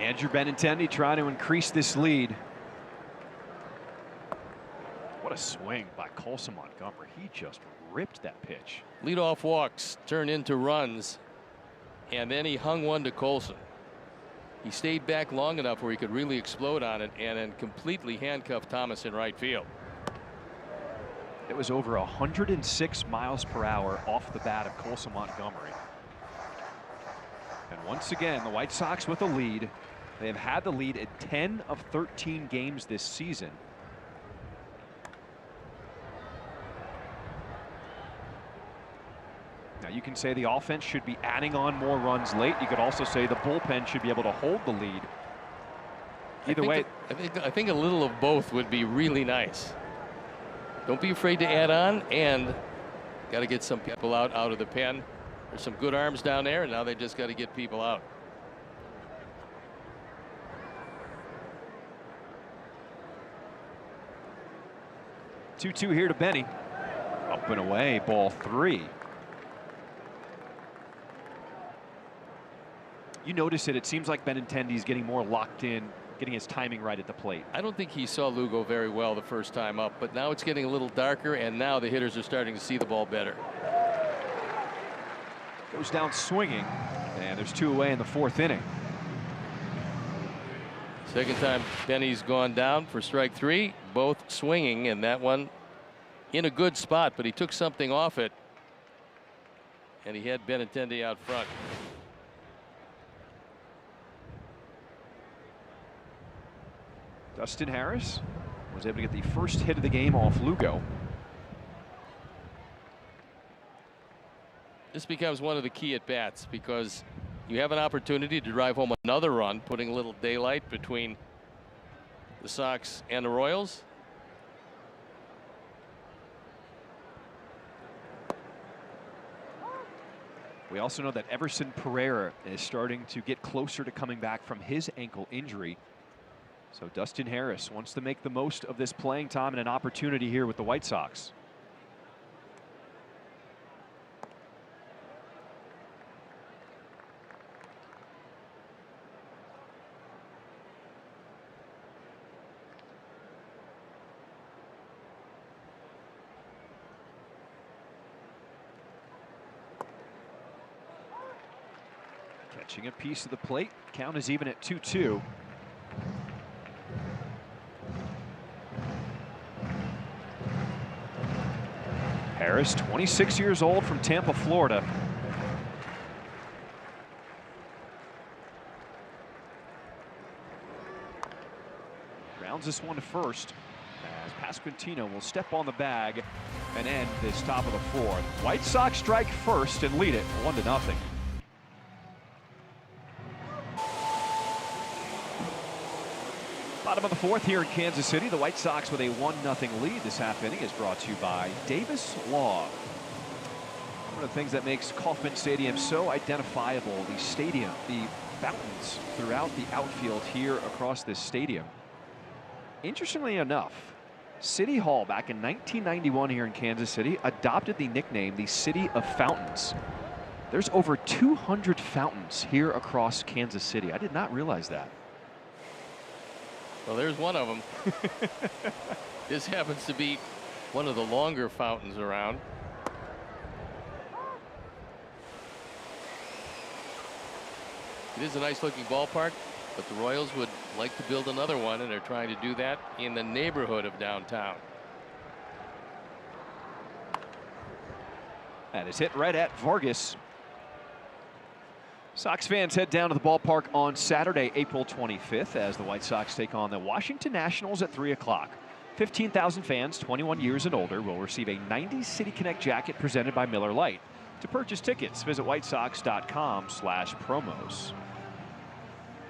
Andrew Benintendi trying to increase this lead. What a swing by Colson Montgomery. He just ripped that pitch. Leadoff walks turn into runs, and then he hung one to Colson. He stayed back long enough where he could really explode on it and then completely handcuffed Thomas in right field. It was over 106 miles per hour off the bat of Colson Montgomery. And once again, the White Sox with a lead. They have had the lead in 10 of 13 games this season. Now you can say the offense should be adding on more runs late. You could also say the bullpen should be able to hold the lead. Either way, I think a little of both would be really nice. Don't be afraid to add on, and got to get some people out of the pen. There's some good arms down there, and now they just got to get people out. Two here to Benny. Up and away, ball 3. You notice it seems like Benintendi's getting more locked in, getting his timing right at the plate. I don't think he saw Lugo very well the first time up, but now it's getting a little darker, and now the hitters are starting to see the ball better. Goes down swinging, and there's 2 away in the 4th inning. Second time Benny's gone down for strike 3, both swinging, and that one in a good spot, but he took something off it, and he had Benintendi out front. Dustin Harris was able to get the first hit of the game off Lugo. This becomes one of the key at bats because you have an opportunity to drive home another run, putting a little daylight between the Sox and the Royals. We also know that Everson Pereira is starting to get closer to coming back from his ankle injury. So Dustin Harris wants to make the most of this playing time and an opportunity here with the White Sox. Pitching a piece of the plate. Count is even at 2-2. Harris, 26 years old, from Tampa, Florida. Rounds this one to first, as Pasquantino will step on the bag and end this top of the fourth. White Sox strike first and lead it 1-0. Bottom of the fourth here in Kansas City. The White Sox with a 1-0 lead. This half inning is brought to you by Davis Law. One of the things that makes Kauffman Stadium so identifiable, the stadium, the fountains throughout the outfield here across this stadium. Interestingly enough, City Hall back in 1991 here in Kansas City adopted the nickname the City of Fountains. There's over 200 fountains here across Kansas City. I did not realize that. Well, there's one of them. This happens to be one of the longer fountains around. It is a nice looking ballpark, but the Royals would like to build another one, and they're trying to do that in the neighborhood of downtown. That is hit right at Vargas. Sox fans head down to the ballpark on Saturday, April 25th, as the White Sox take on the Washington Nationals at 3 o'clock. 15,000 fans 21 years and older will receive a 90s City Connect jacket presented by Miller Lite. To purchase tickets, visit whitesox.com/promos.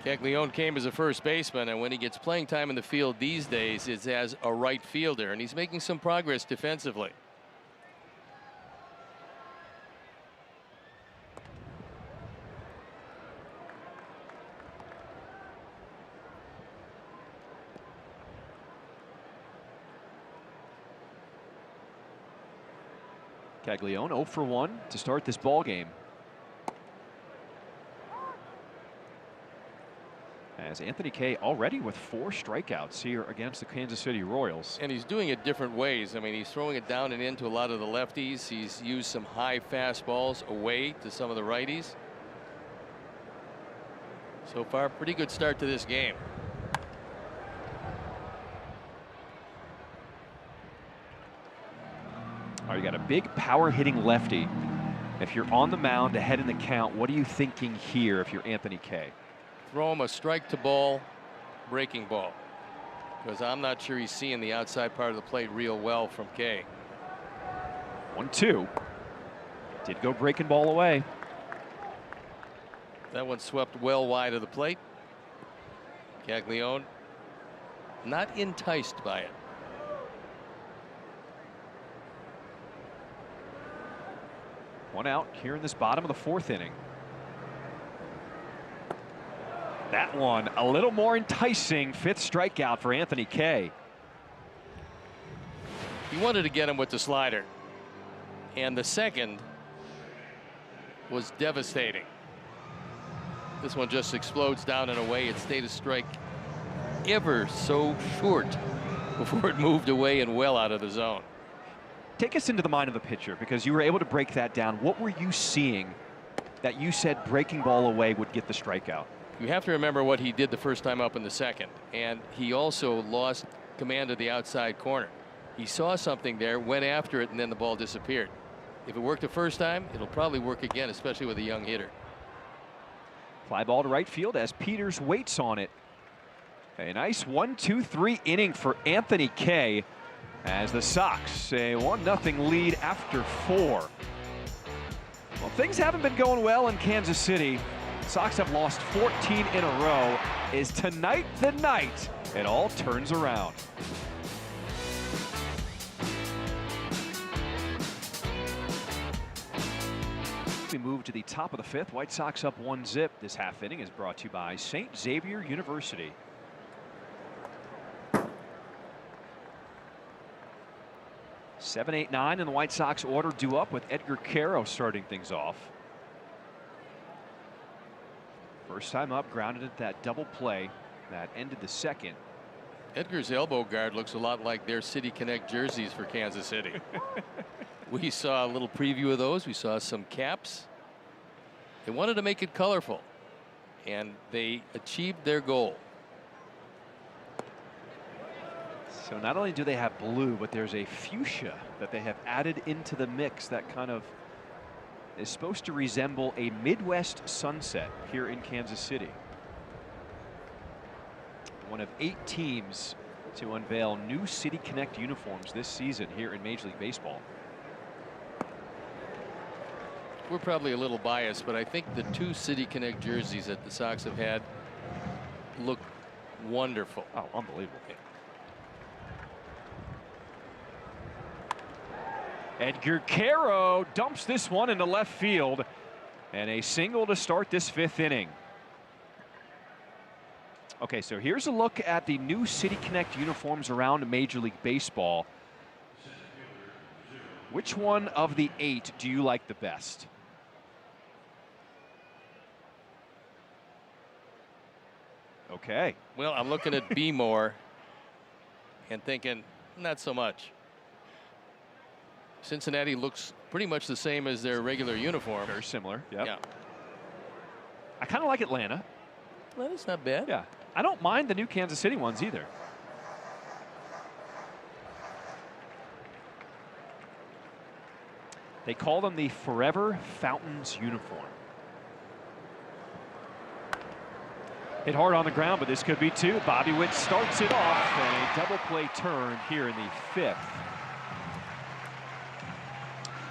Caglione came as a first baseman, and when he gets playing time in the field these days, it's as a right fielder, and he's making some progress defensively. Caglione 0 for 1 to start this ball game. As Anthony Kay already with 4 strikeouts here against the Kansas City Royals. And he's doing it different ways. I mean, he's throwing it down and into a lot of the lefties. He's used some high fastballs away to some of the righties. So far, pretty good start to this game. Oh, you got a big power hitting lefty. If you're on the mound ahead in the count, what are you thinking here if you're Anthony Kay? Throw him a strike to ball, breaking ball, because I'm not sure he's seeing the outside part of the plate real well from Kay. 1-2. Did go breaking ball away. That one swept well wide of the plate. Caglione not enticed by it. One out here in this bottom of the fourth inning. That one a little more enticing. 5th strikeout for Anthony Kay. He wanted to get him with the slider, and the second was devastating. This one just explodes down and away. It stayed a strike ever so short before it moved away and well out of the zone. Take us into the mind of the pitcher, because you were able to break that down. What were you seeing that you said breaking ball away would get the strikeout? You have to remember what he did the first time up in the second, and he also lost command of the outside corner. He saw something there, went after it, and then the ball disappeared. If it worked the first time, it'll probably work again, especially with a young hitter. Fly ball to right field as Peters waits on it. A nice 1-2-3 inning for Anthony Kay, as the Sox a 1-0 lead after 4. Well, things haven't been going well in Kansas City. Sox have lost 14 in a row. Is tonight the night it all turns around? We move to the top of the 5th. White Sox up 1-0. This half inning is brought to you by St. Xavier University. Seven, 8, 9 in the White Sox order due up, with Edgar Caro starting things off. First time up, grounded at that double play that ended the second. Edgar's elbow guard looks a lot like their City Connect jerseys for Kansas City. We saw a little preview of those. We saw some caps. They wanted to make it colorful. and they achieved their goal. So not only do they have blue, but there's a fuchsia that they have added into the mix that kind of is supposed to resemble a Midwest sunset here in Kansas City. One of 8 teams to unveil new City Connect uniforms this season here in Major League Baseball. We're probably a little biased, but I think the 2 City Connect jerseys that the Sox have had look wonderful. Oh, unbelievable. Edgar Caro dumps this one into left field, and a single to start this 5th inning. Okay, so here's a look at the new City Connect uniforms around Major League Baseball. Which one of the 8 do you like the best? Okay. Well, I'm looking at B more and thinking not so much. Cincinnati looks pretty much the same as their regular uniform. Very similar. Yep. Yeah. I kind of like Atlanta. Atlanta's not bad. Yeah. I don't mind the new Kansas City ones either. They call them the Forever Fountains uniform. Hit hard on the ground, but this could be 2. Bobby Witt starts it off, and a double play turn here in the 5th.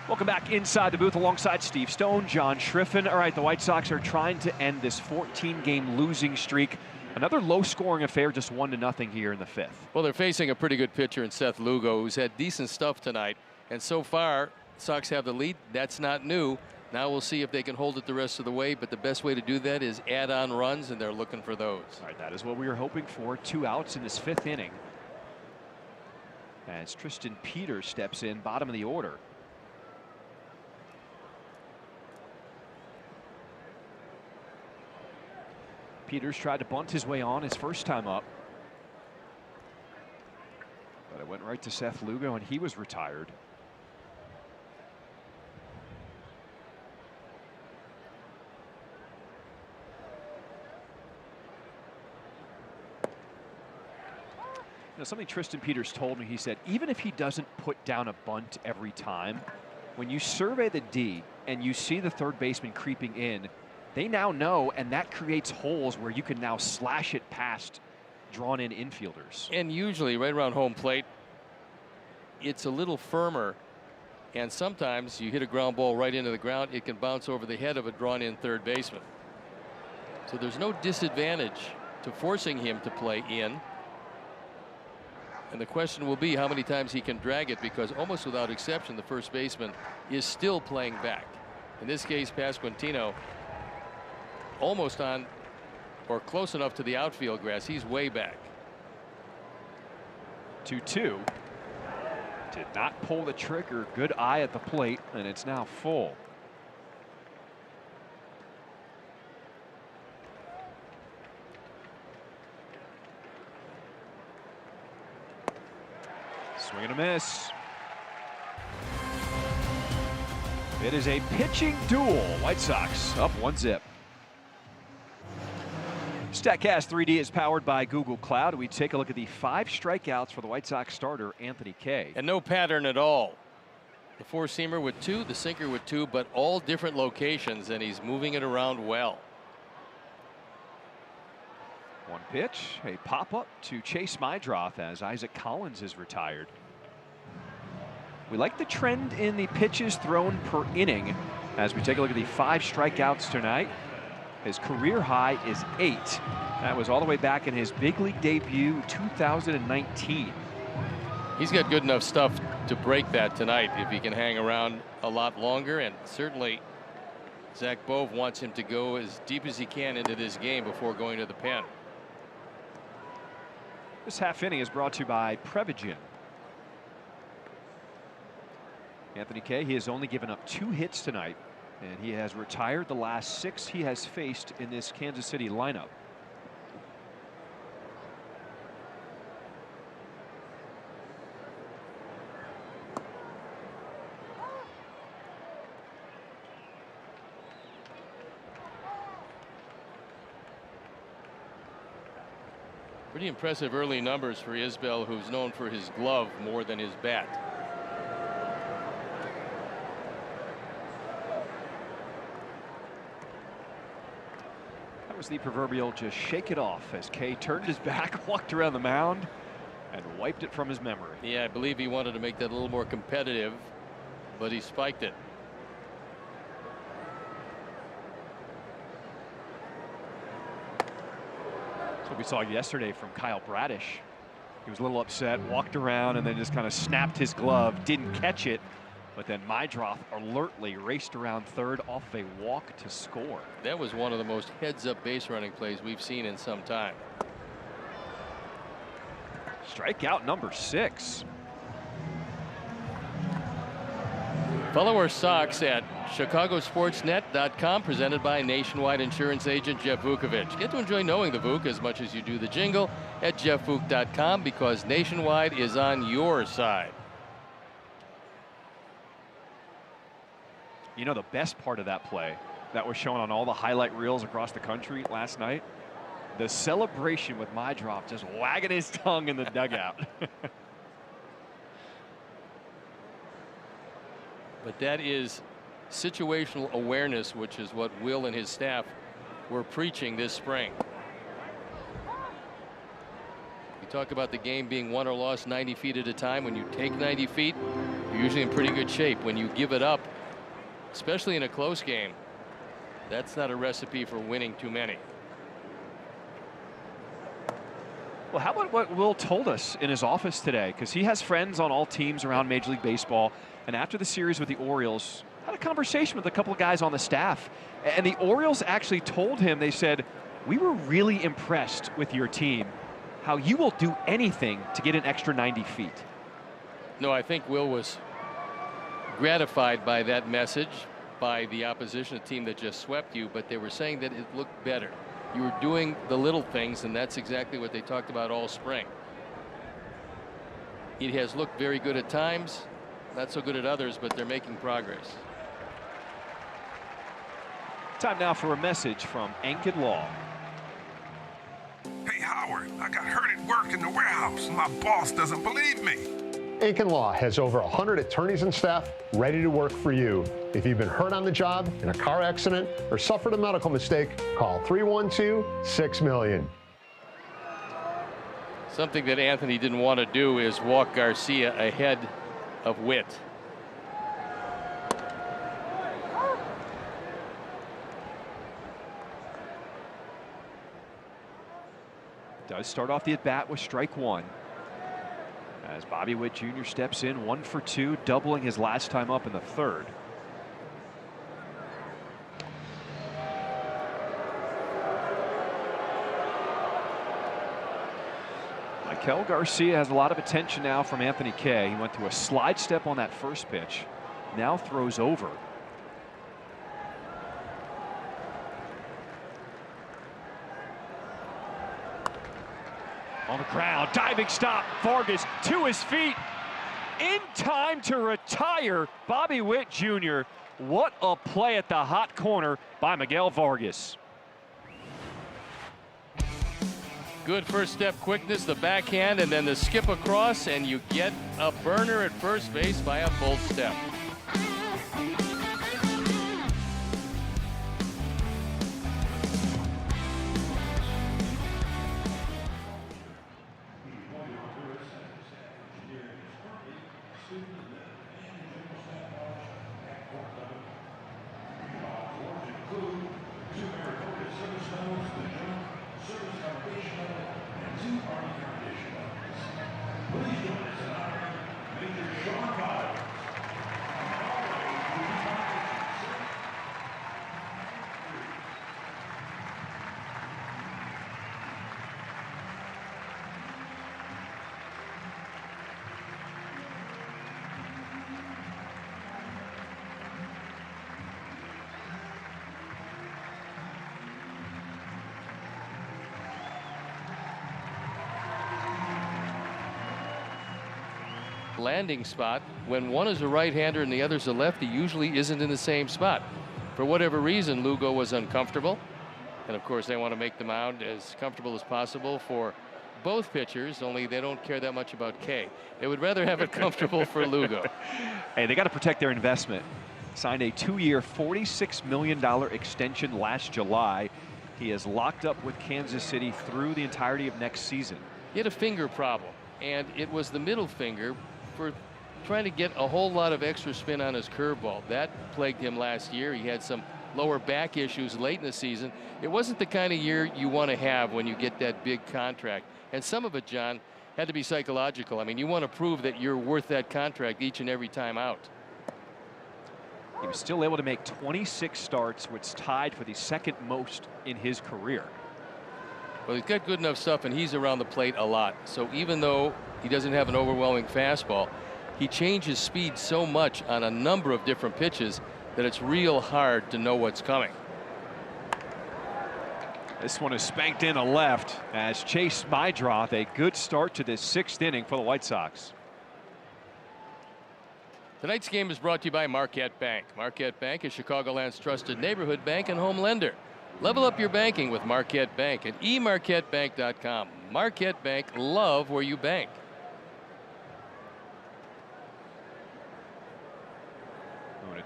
Welcome back inside the booth alongside Steve Stone, John Schriffen. All right, the White Sox are trying to end this 14-game losing streak. Another low-scoring affair, just 1-0 here in the 5th. Well, they're facing a pretty good pitcher in Seth Lugo, who's had decent stuff tonight. And so far, Sox have the lead. That's not new. Now we'll see if they can hold it the rest of the way. But the best way to do that is add on runs, and they're looking for those. All right, that is what we were hoping for. 2 outs in this 5th inning. As Tristan Peters steps in, bottom of the order. Peters tried to bunt his way on his first time up, but it went right to Seth Lugo, and he was retired. You know, something Tristan Peters told me, he said, even if he doesn't put down a bunt every time, when you survey the D and you see the third baseman creeping in, they now know, and that creates holes where you can now slash it past drawn-in infielders. And usually right around home plate, it's a little firmer, and sometimes you hit a ground ball right into the ground, it can bounce over the head of a drawn-in third baseman. So there's no disadvantage to forcing him to play in. And the question will be how many times he can drag it, because almost without exception, the first baseman is still playing back. In this case, Pasquantino almost on or close enough to the outfield grass. He's way back. 2-2. Did not pull the trigger. Good eye at the plate, and it's now full. Swing and a miss. It is a pitching duel. White Sox up 1-0. StatCast 3D is powered by Google Cloud. We take a look at the 5 strikeouts for the White Sox starter, Anthony Kay. And no pattern at all. The four-seamer with 2, the sinker with 2, but all different locations, and he's moving it around well. 1 pitch, a pop-up to Chase Mydroth as Isaac Collins is retired. We like the trend in the pitches thrown per inning as we take a look at the 5 strikeouts tonight. His career high is 8. That was all the way back in his big league debut 2019. He's got good enough stuff to break that tonight if he can hang around a lot longer, and certainly Zach Bove wants him to go as deep as he can into this game before going to the pen. This half inning is brought to you by Prevagen. Anthony Kay, he has only given up 2 hits tonight, and he has retired the last 6 he has faced in this Kansas City lineup. Pretty impressive early numbers for Isbell, who's known for his glove more than his bat. That was the proverbial just shake it off as Kay turned his back, walked around the mound, and wiped it from his memory. Yeah, I believe he wanted to make that a little more competitive, but he spiked it. That's what we saw yesterday from Kyle Bradish. He was a little upset, walked around, and then just kind of snapped his glove, didn't catch it. But then Mydroth alertly raced around third off of a walk to score. That was one of the most heads-up base running plays we've seen in some time. Strikeout number 6. Follow our Sox at chicagosportsnet.com, presented by Nationwide Insurance Agent Jeff Vukovich. Get to enjoy knowing the Vuk as much as you do the jingle at jeffvuk.com, because Nationwide is on your side. You know, the best part of that play that was shown on all the highlight reels across the country last night? The celebration with Mydroth just wagging his tongue in the dugout. But that is situational awareness, which is what Will and his staff were preaching this spring. You talk about the game being won or lost 90 feet at a time. When you take 90 feet, you're usually in pretty good shape. When you give it up, especially in a close game, that's not a recipe for winning too many. Well, how about what Will told us in his office today? Because he has friends on all teams around Major League Baseball. And after the series with the Orioles, had a conversation with a couple of guys on the staff. And the Orioles actually told him, they said, we were really impressed with your team, how you will do anything to get an extra 90 feet. No, I think Will was gratified by that message by the opposition, a team that just swept you, but they were saying that it looked better. You were doing the little things, and that's exactly what they talked about all spring. It has looked very good at times, not so good at others, but they're making progress. Time now for a message from Ankin Law. Hey, Howard, I got hurt at work in the warehouse, and my boss doesn't believe me. Ankin Law has over 100 attorneys and staff ready to work for you. If you've been hurt on the job, in a car accident, or suffered a medical mistake, call 312-6-million. Something that Anthony didn't want to do is walk Garcia ahead of Witt. Does start off the at-bat with strike 1. As Bobby Witt Jr. steps in, 1 for 2, doubling his last time up in the third. Maikel Garcia has a lot of attention now from Anthony Kay. He went to a slide step on that first pitch, now throws over. On the ground, diving stop, Vargas to his feet, in time to retire Bobby Witt Jr. What a play at the hot corner by Miguel Vargas. Good first step quickness, the backhand, and then the skip across, and you get a burner at first base by a full step. Landing spot, when one is a right-hander and the other's a lefty, usually isn't in the same spot. For whatever reason, Lugo was uncomfortable, and of course they want to make the mound as comfortable as possible for both pitchers, only they don't care that much about K. They would rather have it comfortable for Lugo. Hey, they got to protect their investment. Signed a 2-year, $46 million extension last July. He is locked up with Kansas City through the entirety of next season. He had a finger problem, and it was the middle finger for trying to get a whole lot of extra spin on his curveball. That plagued him last year. He had some lower back issues late in the season. It wasn't the kind of year you want to have when you get that big contract. And some of it, John, had to be psychological. I mean, you want to prove that you're worth that contract each and every time out. He was still able to make 26 starts, which is tied for the second most in his career. Well, he's got good enough stuff, and he's around the plate a lot. So even though he doesn't have an overwhelming fastball, he changes speed so much on a number of different pitches that it's real hard to know what's coming. This one is spanked in a left as Chase Mydroth, a good start to this 6th inning for the White Sox. Tonight's game is brought to you by Marquette Bank. Marquette Bank is Chicagoland's trusted neighborhood bank and home lender. Level up your banking with Marquette Bank at emarquettebank.com. Marquette Bank, love where you bank.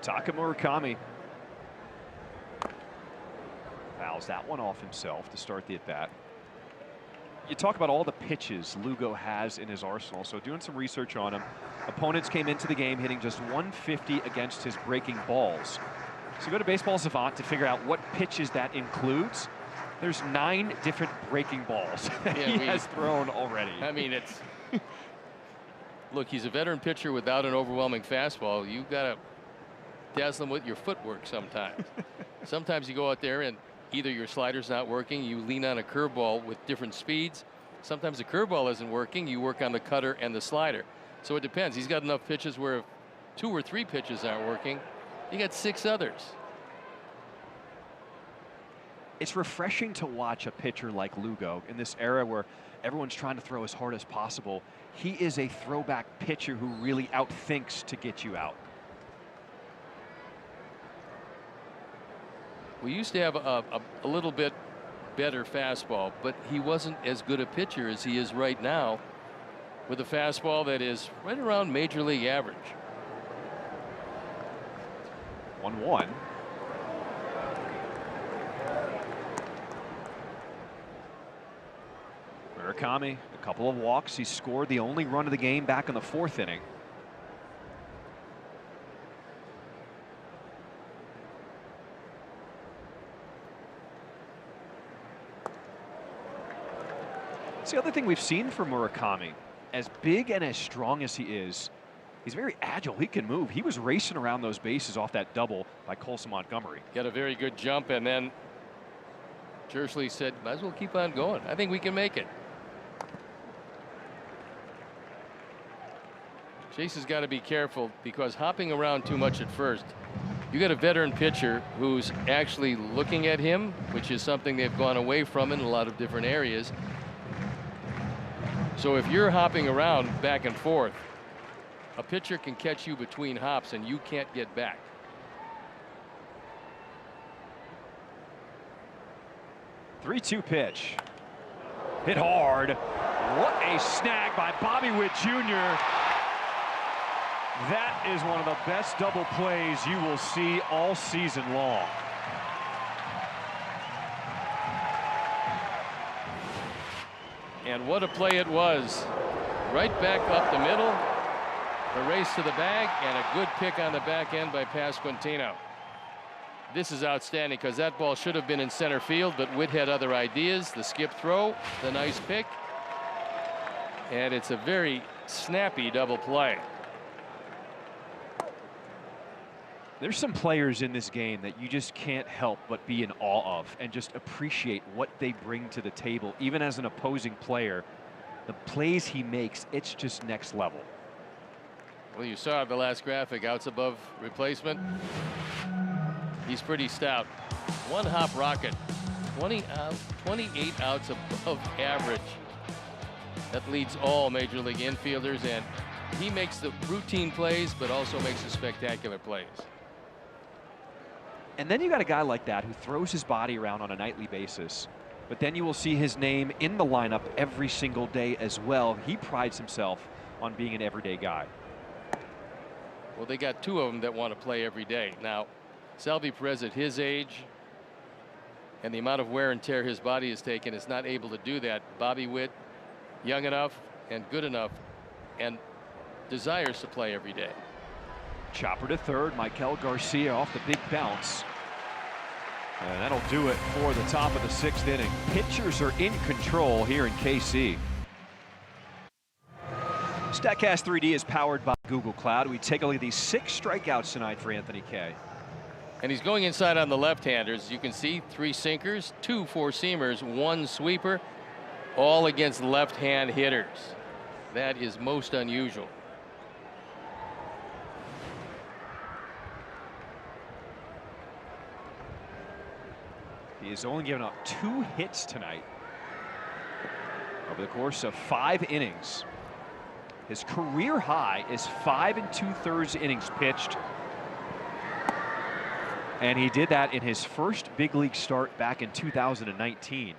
Taka Murakami fouls that one off himself to start the at-bat. You talk about all the pitches Lugo has in his arsenal, so doing some research on him. Opponents came into the game hitting just 150 against his breaking balls. So go to Baseball Savant to figure out what pitches that includes. There's 9 different breaking balls that he has thrown already. I mean, it's look, he's a veteran pitcher without an overwhelming fastball. You've got to dazzle him with your footwork sometimes. Sometimes you go out there and either your slider's not working, you lean on a curveball with different speeds. Sometimes the curveball isn't working, you work on the cutter and the slider. So it depends. He's got enough pitches where if 2 or 3 pitches aren't working, you got 6 others. It's refreshing to watch a pitcher like Lugo in this era where everyone's trying to throw as hard as possible. He is a throwback pitcher who really outthinks to get you out. We used to have a little bit better fastball, but he wasn't as good a pitcher as he is right now with a fastball that is right around major league average. 1-1. Murakami, a couple of walks. He scored the only run of the game back in the 4th inning. It's the other thing we've seen from Murakami. As big and as strong as he is, he's very agile. He can move. He was racing around those bases off that double by Colson Montgomery. Got a very good jump, and then Jersley said, might as well keep on going. I think we can make it. Chase has got to be careful because hopping around too much at first, you got a veteran pitcher who's actually looking at him, which is something they've gone away from in a lot of different areas. So if you're hopping around back and forth, a pitcher can catch you between hops and you can't get back. Three-2 pitch. Hit hard. What a snag by Bobby Witt Jr. That is one of the best double plays you will see all season long. And what a play it was. Right back up the middle. A race to the bag and a good pick on the back end by Pasquantino. This is outstanding because that ball should have been in center field, but Witt had other ideas. The skip throw, the nice pick. And it's a very snappy double play. There's some players in this game that you just can't help but be in awe of and just appreciate what they bring to the table. Even as an opposing player, the plays he makes, it's just next level. Well, you saw the last graphic, outs above replacement. He's pretty stout. One hop rocket, 28 outs above average. That leads all major league infielders, and he makes the routine plays, but also makes the spectacular plays. And then you got a guy like that who throws his body around on a nightly basis. but then you will see his name in the lineup every single day as well. He prides himself on being an everyday guy. Well, they got two of them that want to play every day. Now, Salvi Perez at his age and the amount of wear and tear his body has taken is not able to do that. Bobby Witt, young enough and good enough and desires to play every day. Chopper to third. Michael Garcia off the big bounce. And that'll do it for the top of the 6th inning. Pitchers are in control here in KC. StatCast 3D is powered by Google Cloud. We take a look at these 6 strikeouts tonight for Anthony Kay. And he's going inside on the left-handers. You can see 3 sinkers, 2 four-seamers, 1 sweeper, all against left-hand hitters. That is most unusual. He has only given up 2 hits tonight over the course of 5 innings. His career high is 5 2/3 innings pitched. And he did that in his first big league start back in 2019.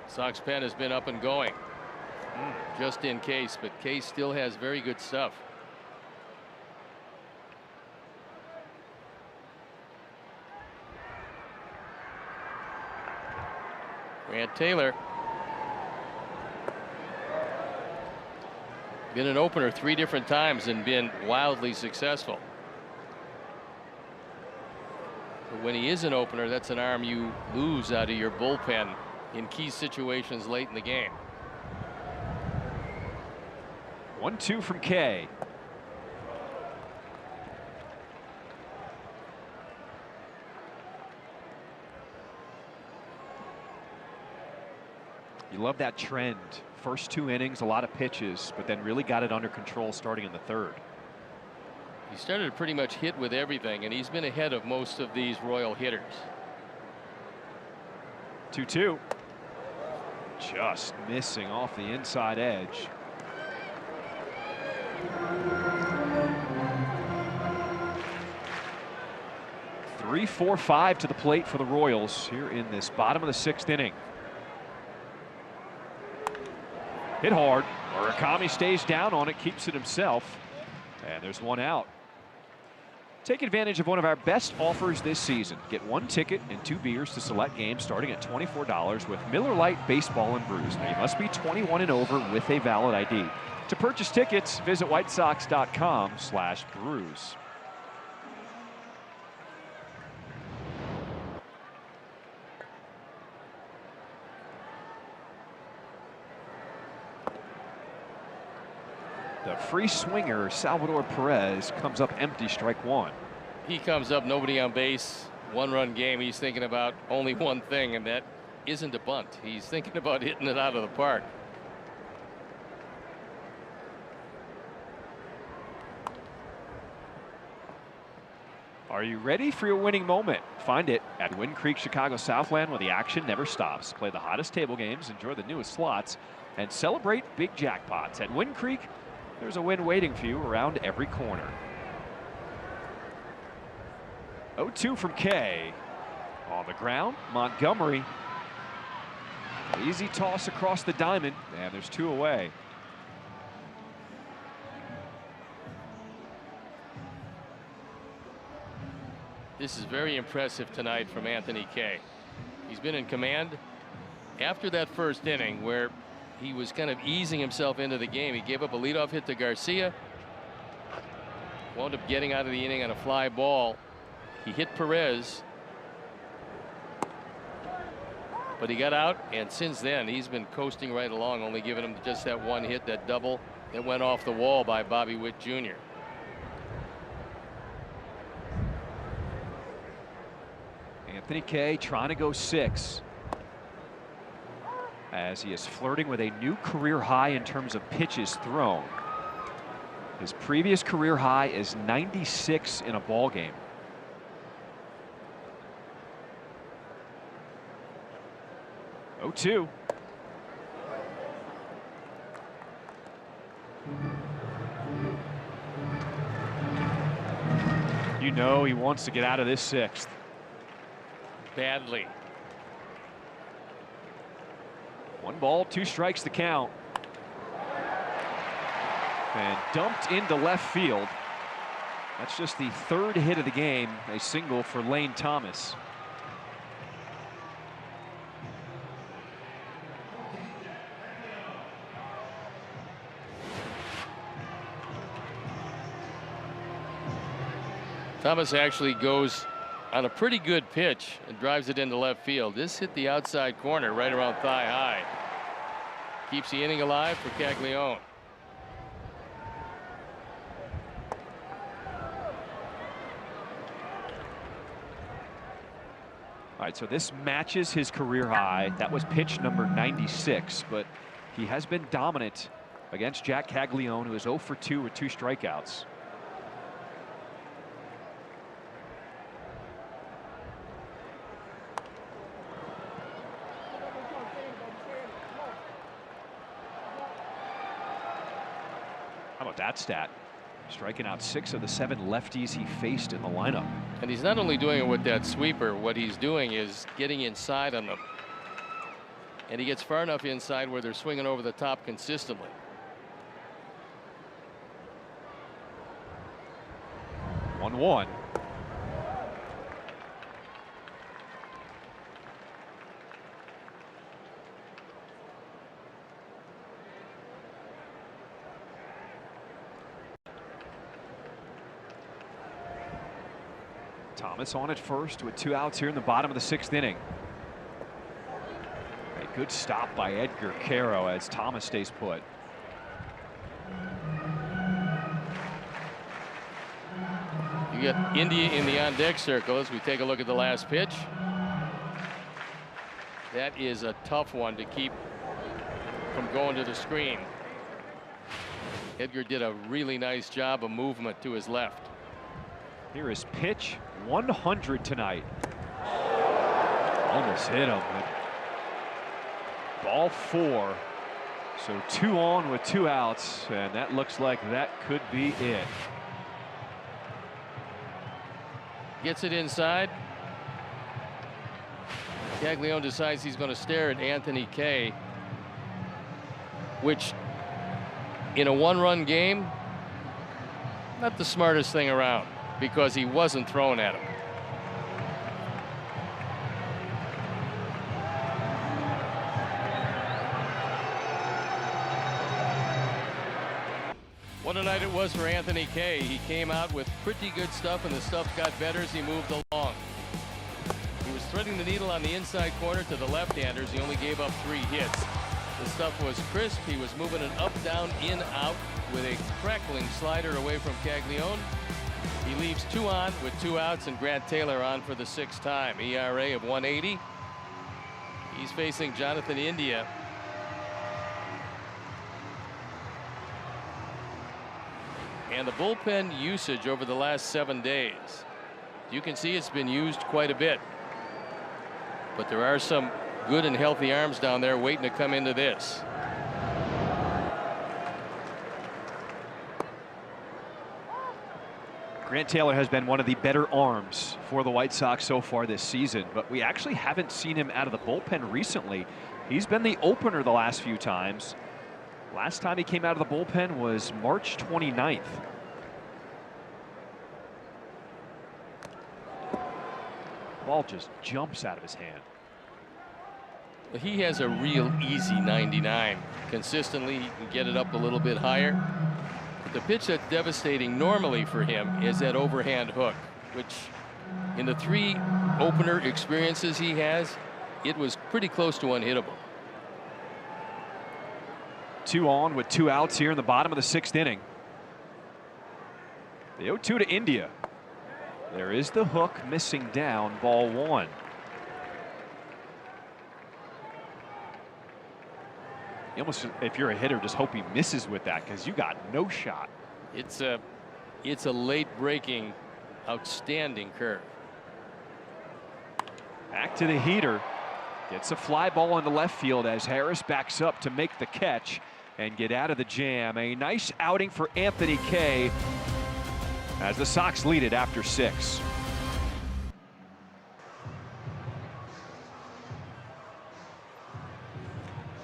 Sox pen has been up and going. Just in case, but Case still has very good stuff. Grant Taylor. Been an opener 3 different times and been wildly successful. But when he is an opener, that's an arm you lose out of your bullpen in key situations late in the game. 1-2 from Kay. You love that trend. First 2 innings, a lot of pitches, but then really got it under control starting in the 3rd. He started to pretty much hit with everything, and he's been ahead of most of these Royal hitters. 2-2. Just missing off the inside edge. Three, 4, 5 to the plate for the Royals here in this bottom of the 6th inning. Hit hard. Murakami stays down on it, keeps it himself, and there's 1 out. Take advantage of one of our best offers this season. Get 1 ticket and 2 beers to select games starting at $24 with Miller Lite Baseball and Brews. Now you must be 21 and over with a valid ID. To purchase tickets, visit whitesox.com/brews. The free swinger, Salvador Perez, comes up empty, strike 1. He comes up, nobody on base, 1-run game. He's thinking about only one thing, and that isn't a bunt. He's thinking about hitting it out of the park. Are you ready for your winning moment? Find it at Wind Creek Chicago Southland, where the action never stops. Play the hottest table games, enjoy the newest slots, and celebrate big jackpots. At Wind Creek, there's a win waiting for you around every corner. 0-2 from Kay. On the ground, Montgomery. Easy toss across the diamond, and there's 2 away. This is very impressive tonight from Anthony Kay. He's been in command after that first inning where he was kind of easing himself into the game. He gave up a leadoff hit to Garcia. Wound up getting out of the inning on a fly ball. He hit Perez, but he got out, and since then he's been coasting right along, only giving him just that 1 hit, that double that went off the wall by Bobby Witt Jr. Anthony Kay trying to go 6 as he is flirting with a new career high in terms of pitches thrown. His previous career high is 96 in a ball game. Oh, 2. You know he wants to get out of this sixth. Badly. 1 ball, 2 strikes to count. And dumped into left field. That's just the 3rd hit of the game, a single for Lane Thomas. Thomas actually goes on a pretty good pitch and drives it into left field. This hit the outside corner right around thigh high. Keeps the inning alive for Caglione. All right, so this matches his career high. That was pitch number 96, but he has been dominant against Jack Caglione, who is 0 for 2 with 2 strikeouts. How about that stat? Striking out 6 of the 7 lefties he faced in the lineup. And he's not only doing it with that sweeper, what he's doing is getting inside on them. And he gets far enough inside where they're swinging over the top consistently. One one. Thomas on at first with 2 outs here in the bottom of the 6th inning. A good stop by Edgar Caro as Thomas stays put. You get India in the on-deck circle as we take a look at the last pitch. That is a tough one to keep from going to the screen. Edgar did a really nice job of movement to his left. Here is pitch 100 tonight. Almost hit him. Ball 4. So 2 on with 2 outs, and that looks like that could be it. Gets it inside. Caglione decides he's going to stare at Anthony Kay, which in a 1-run game, not the smartest thing around, because he wasn't thrown at him. What a night it was for Anthony Kay. He came out with pretty good stuff, and the stuff got better as he moved along. He was threading the needle on the inside corner to the left-handers. He only gave up 3 hits. The stuff was crisp. He was moving it up, down, in, out with a crackling slider away from Caglione. He leaves 2 on with 2 outs, and Grant Taylor on for the 6th time. ERA of 1.80. He's facing Jonathan India. And the bullpen usage over the last 7 days, you can see it's been used quite a bit. But there are some good and healthy arms down there waiting to come into this. Grant Taylor has been one of the better arms for the White Sox so far this season, but we actually haven't seen him out of the bullpen recently. He's been the opener the last few times. Last time he came out of the bullpen was March 29th. Ball just jumps out of his hand. He has a real easy 99. Consistently, he can get it up a little bit higher. But the pitch that's devastating normally for him is that overhand hook, which in the 3 opener experiences he has, it was pretty close to unhittable. 2 on with 2 outs here in the bottom of the 6th inning. The 0-2 to India. There is the hook missing down, ball 1. You almost, if you're a hitter, just hope he misses with that, because you got no shot. It's a late breaking, outstanding curve. Back to the heater. Gets a fly ball into left field as Harris backs up to make the catch and get out of the jam. A nice outing for Anthony Kay as the Sox lead it after 6.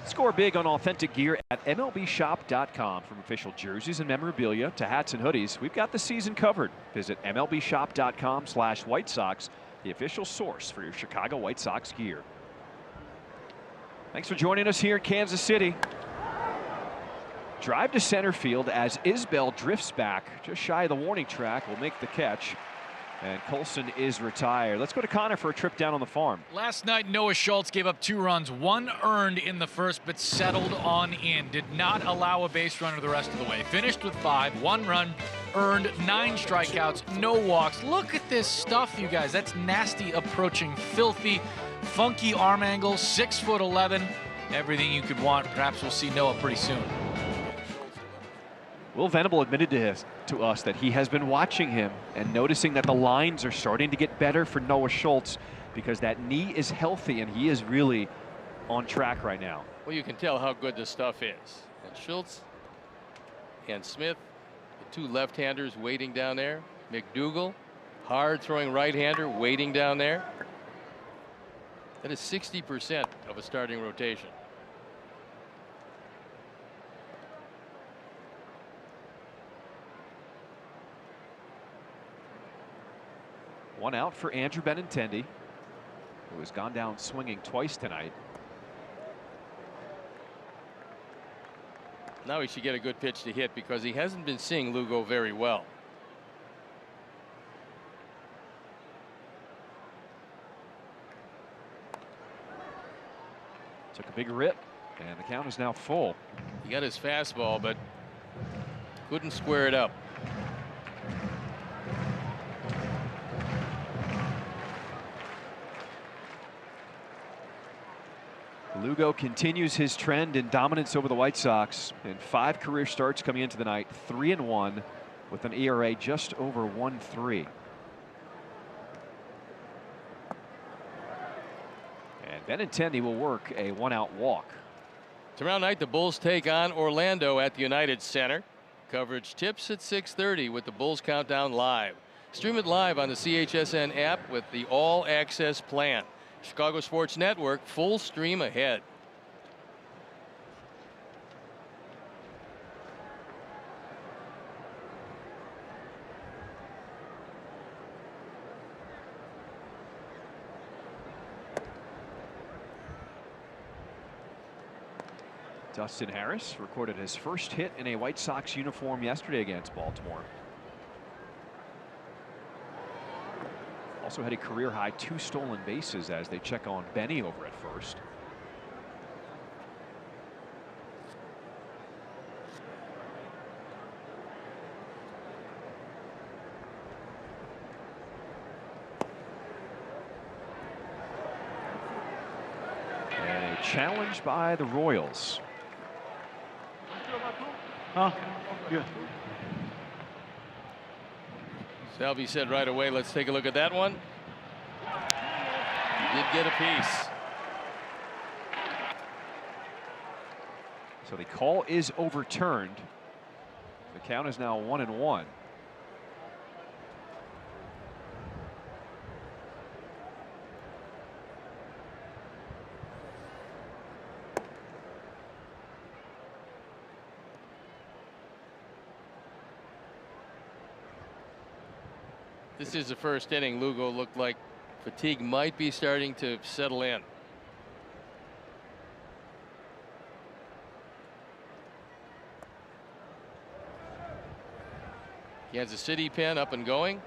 Score big on authentic gear at MLBshop.com. From official jerseys and memorabilia to hats and hoodies, we've got the season covered. Visit MLBshop.com/White Sox, the official source for your Chicago White Sox gear. Thanks for joining us here in Kansas City. Drive to center field as Isbell drifts back just shy of the warning track. Will make the catch. And Colson is retired. Let's go to Connor for a trip down on the farm. Last night, Noah Schultz gave up 2 runs, 1 earned in the first, but settled on in. Did not allow a base runner the rest of the way. Finished with 5, 1 run, earned 9 strikeouts, no walks. Look at this stuff, you guys. That's nasty approaching, filthy, funky arm angle, 6'11". Everything you could want. Perhaps we'll see Noah pretty soon. Will Venable admitted to us that he has been watching him and noticing that the lines are starting to get better for Noah Schultz because that knee is healthy and he is really on track right now. Well, you can tell how good this stuff is. And Schultz and Smith, the 2 left-handers waiting down there. McDougal, hard throwing right-hander waiting down there. That is 60% of a starting rotation. One out for Andrew Benintendi, who has gone down swinging twice tonight. Now he should get a good pitch to hit because he hasn't been seeing Lugo very well. Took a big rip, and the count is now full. He got his fastball, but couldn't square it up. Lugo continues his trend in dominance over the White Sox in 5 career starts coming into the night, 3-1 with an ERA just over 1.3. And Benintendi will work a 1-out walk. Tomorrow night the Bulls take on Orlando at the United Center. Coverage tips at 6:30 with the Bulls Countdown live. Stream it live on the CHSN app with the All Access plan. Chicago Sports Network, full stream ahead. Dustin Harris recorded his first hit in a White Sox uniform yesterday against Baltimore. Also had a career high 2 stolen bases as they check on Benny over at first. And a challenge by the Royals. Huh? Good. Salvi said right away, let's take a look at that one. Did get a piece. So the call is overturned. The count is now 1-1. This is the first inning. Lugo looked like fatigue might be starting to settle in. Kansas City pen up and going.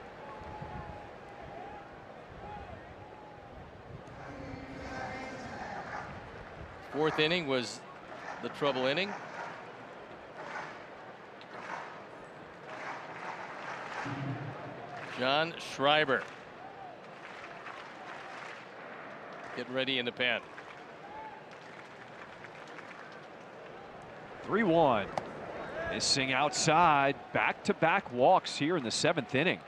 Fourth inning was the trouble inning. John Schreiber getting ready in the pen. 3-1. Missing outside. Back-to-back walks here in the 7th inning.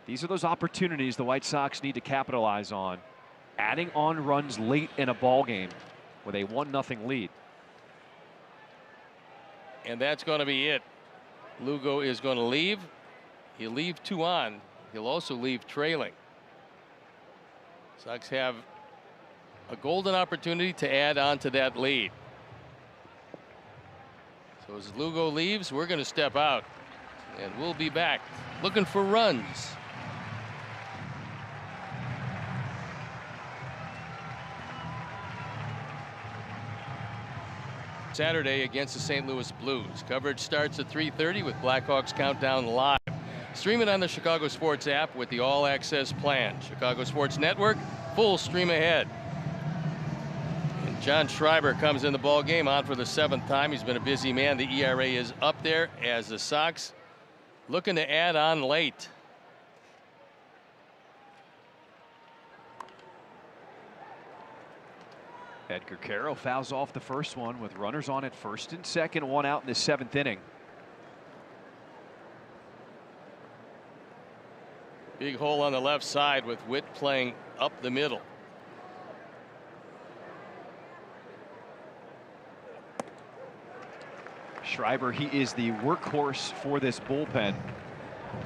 These are those opportunities the White Sox need to capitalize on. Adding on runs late in a ball game with a 1-0 lead. And that's going to be it. Lugo is going to leave. He'll leave 2 on. He'll also leave trailing. Sox have a golden opportunity to add on to that lead. So as Lugo leaves, we're going to step out. And we'll be back looking for runs. Saturday against the St. Louis Blues. Coverage starts at 3:30 with Blackhawks Countdown Live. Stream it on the Chicago Sports app with the All Access plan. Chicago Sports Network, full stream ahead. And John Schreiber comes in the ball game on for the 7th time. He's been a busy man. The ERA is up there as the Sox looking to add on late. Edgar Carroll fouls off the first one with runners on at first and second, 1 out in the 7th inning. Big hole on the left side with Witt playing up the middle. Schreiber, he is the workhorse for this bullpen.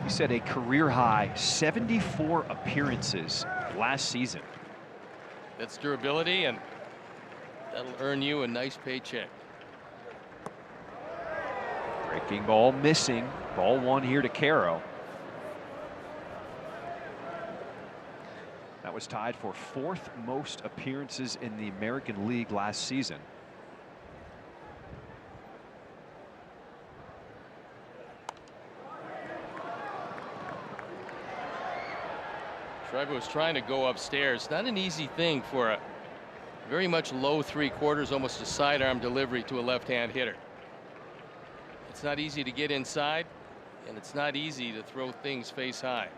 He set a career high 74 appearances last season. That's durability, and that'll earn you a nice paycheck. Breaking ball missing. Ball 1 here to Caro. That was tied for 4th most appearances in the American League last season. Schreiber was trying to go upstairs. Not an easy thing for a very much low 3/4, almost a sidearm delivery to a left-hand hitter. It's not easy to get inside, and it's not easy to throw things face high.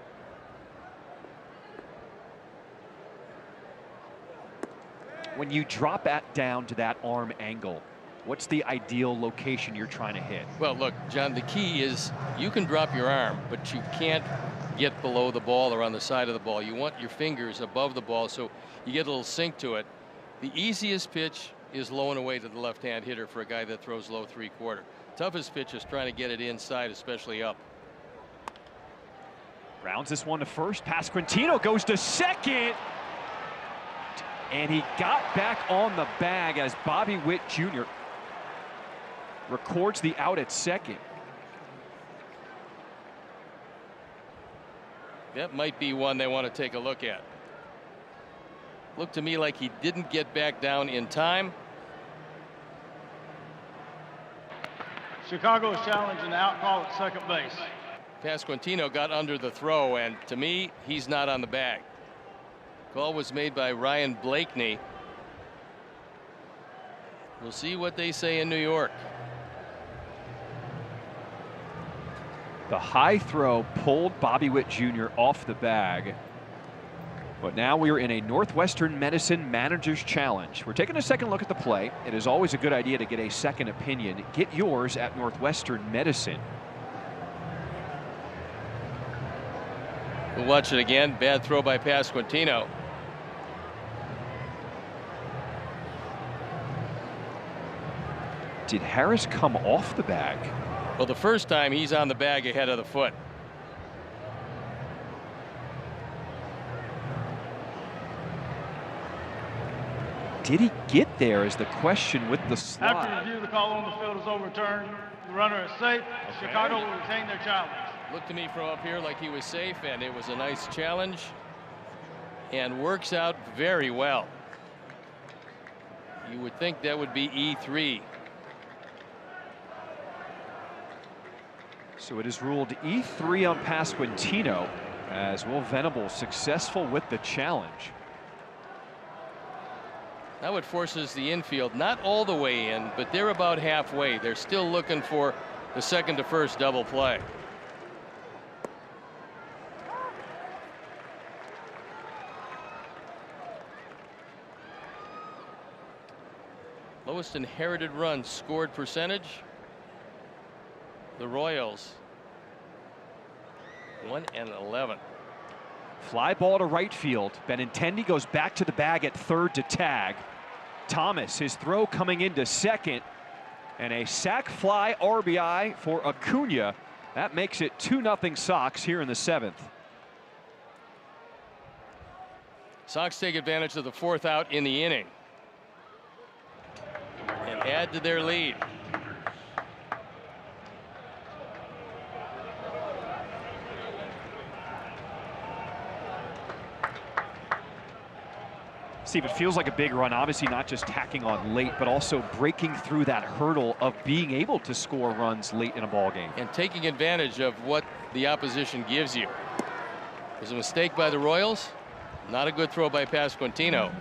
When you drop that down to that arm angle, what's the ideal location you're trying to hit? Well, look, John, the key is you can drop your arm, but you can't get below the ball or on the side of the ball. You want your fingers above the ball so you get a little sink to it. The easiest pitch is low and away to the left-hand hitter for a guy that throws low 3/4. Toughest pitch is trying to get it inside, especially up. Rounds this one to first. Pasquantino goes to second. And he got back on the bag as Bobby Witt Jr. records the out at second. That might be one they want to take a look at. Looked to me like he didn't get back down in time. Chicago is challenging the out call at second base. Pasquantino got under the throw, and to me, he's not on the bag. Call was made by Ryan Blakeney. We'll see what they say in New York. The high throw pulled Bobby Witt Jr. off the bag. But now we are in a Northwestern Medicine Manager's Challenge. We're taking a second look at the play. It is always a good idea to get a second opinion. Get yours at Northwestern Medicine. We'll watch it again. Bad throw by Pasquantino. Did Harris come off the bag? Well, the first time he's on the bag ahead of the foot. Did he get there is the question with the slide. After review, the call on the field is overturned. The runner is safe. Chicago will retain their challenge. Looked to me from up here like he was safe, and it was a nice challenge and works out very well. You would think that would be E3. So it is ruled E3 on Pasquantino as Will Venable successful with the challenge. Now it forces the infield not all the way in, but they're about halfway. They're still looking for the second to first double play. Lowest inherited runs scored percentage. The Royals 1-11. Fly ball to right field. Benintendi goes back to the bag at third to tag. Thomas, his throw coming into second. And a sac fly RBI for Acuna. That makes it 2-0 Sox here in the 7th. Sox take advantage of the 4th out in the inning and add to their lead. Steve, it feels like a big run. Obviously not just tacking on late, but also breaking through that hurdle of being able to score runs late in a ball game. And taking advantage of what the opposition gives you. There's a mistake by the Royals. Not a good throw by Pasquantino.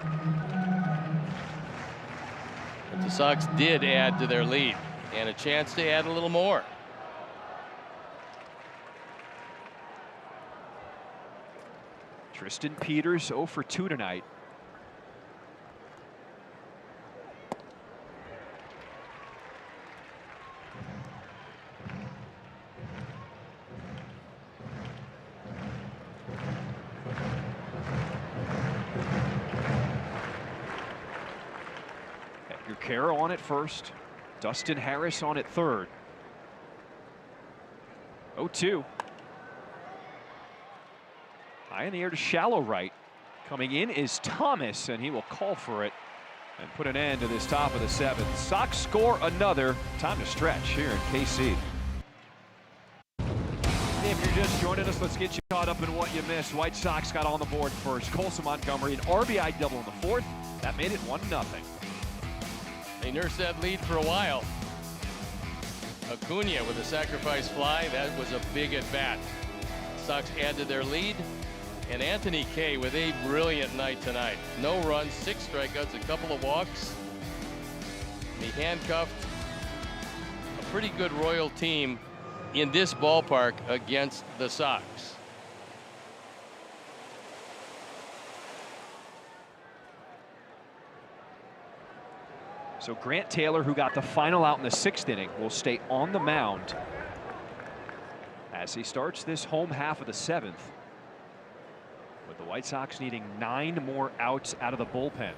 But the Sox did add to their lead and a chance to add a little more. Tristan Peters 0 for 2 tonight. Carroll on at first. Dustin Harris on at third. 0-2. High in the air to shallow right. Coming in is Thomas, and he will call for it and put an end to this top of the 7th. Sox score another. Time to stretch here in KC. If you're just joining us, let's get you caught up in what you missed. White Sox got on the board first. Colson Montgomery, an RBI double in the 4th. That made it 1-0. They nursed that lead for a while. Acuna with a sacrifice fly. That was a big at bat. Sox add to their lead. And Anthony Kay with a brilliant night tonight. No runs, 6 strikeouts, a couple of walks. He handcuffed a pretty good Royal team in this ballpark against the Sox. So Grant Taylor, who got the final out in the 6th inning, will stay on the mound as he starts this home half of the 7th, with the White Sox needing 9 more outs out of the bullpen.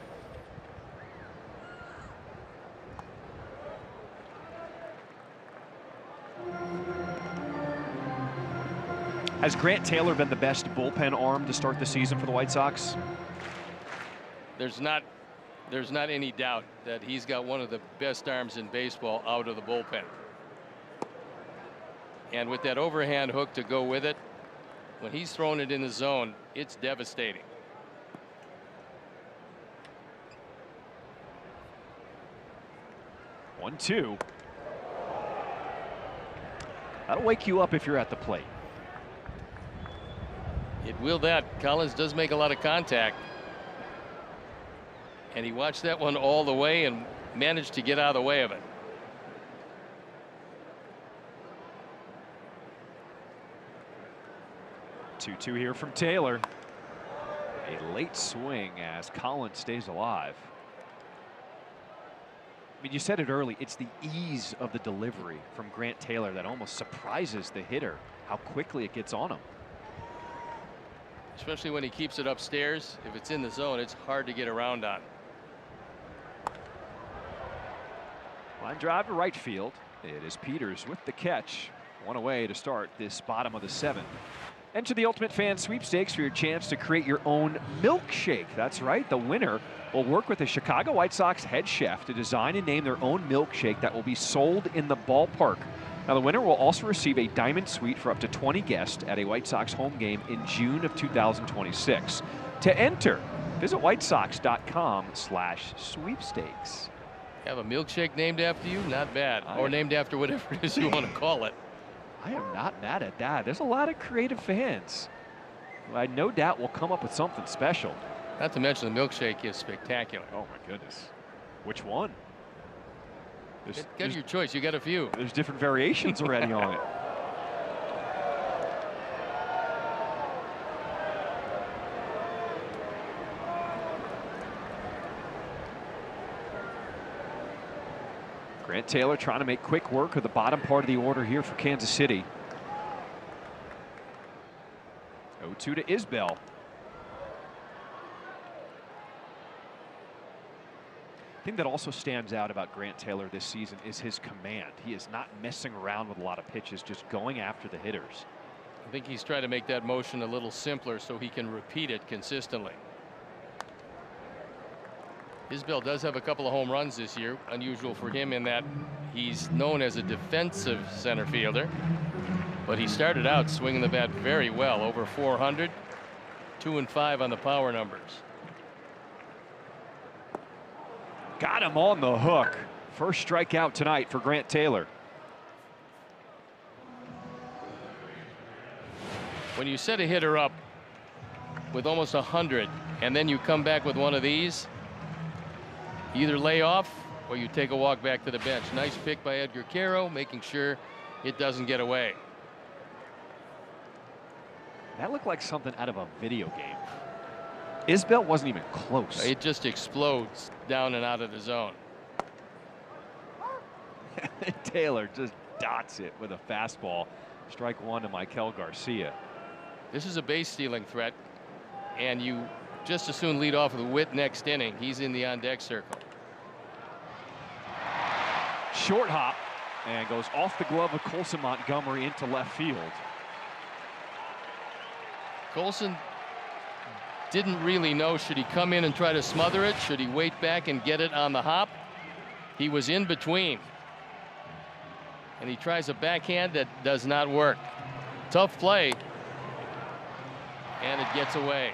Has Grant Taylor been the best bullpen arm to start the season for the White Sox? There's not any doubt that he's got one of the best arms in baseball out of the bullpen. And with that overhand hook to go with it, when he's thrown it in the zone, it's devastating. One, two. That'll wake you up if you're at the plate. It will that. Collins does make a lot of contact. And he watched that one all the way and managed to get out of the way of it. Two here from Taylor. A late swing as Collins stays alive. I mean, you said it early, it's the ease of the delivery from Grant Taylor that almost surprises the hitter, how quickly it gets on him. Especially when he keeps it upstairs. If it's in the zone, it's hard to get around on. Line drive to right field. It is Peters with the catch. One away to start this bottom of the 7th. Enter the Ultimate Fan Sweepstakes for your chance to create your own milkshake. That's right, the winner will work with the Chicago White Sox head chef to design and name their own milkshake that will be sold in the ballpark. Now, the winner will also receive a diamond suite for up to 20 guests at a White Sox home game in June of 2026. To enter, visit whitesocks.com/sweepstakes. Have a milkshake named after you? Not bad. Or named after whatever it is you want to call it. I am not mad at that. There's a lot of creative fans who I no doubt will come up with something special. Not to mention the milkshake is spectacular. Oh my goodness. Which one? Get your choice. You got a few. There's different variations already on it. Grant Taylor trying to make quick work of the bottom part of the order here for Kansas City. 0-2 to Isbell. thing that also stands out about Grant Taylor this season is his command. He is not messing around with a lot of pitches, just going after the hitters. I think he's trying to make that motion a little simpler so he can repeat it consistently. Isbell does have a couple of home runs this year, unusual for him in that he's known as a defensive center fielder, but he started out swinging the bat very well, over 400, 2 and 5 on the power numbers. Got him on the hook. First strikeout tonight for Grant Taylor. When you set a hitter up with almost 100 and then you come back with one of these, you either lay off or you take a walk back to the bench. Nice pick by Edgar Caro, making sure it doesn't get away. That looked like something out of a video game. Isbell wasn't even close. It just explodes down and out of the zone. Taylor just dots it with a fastball. Strike one to Michael Garcia. This is a base stealing threat, and you just as soon lead off with a Witt next inning. He's in the on deck circle. Short hop and goes off the glove of Colson Montgomery into left field. Colson didn't really know, should he come in and try to smother it? Should he wait back and get it on the hop? He was in between. And he tries a backhand that does not work. Tough play. And it gets away.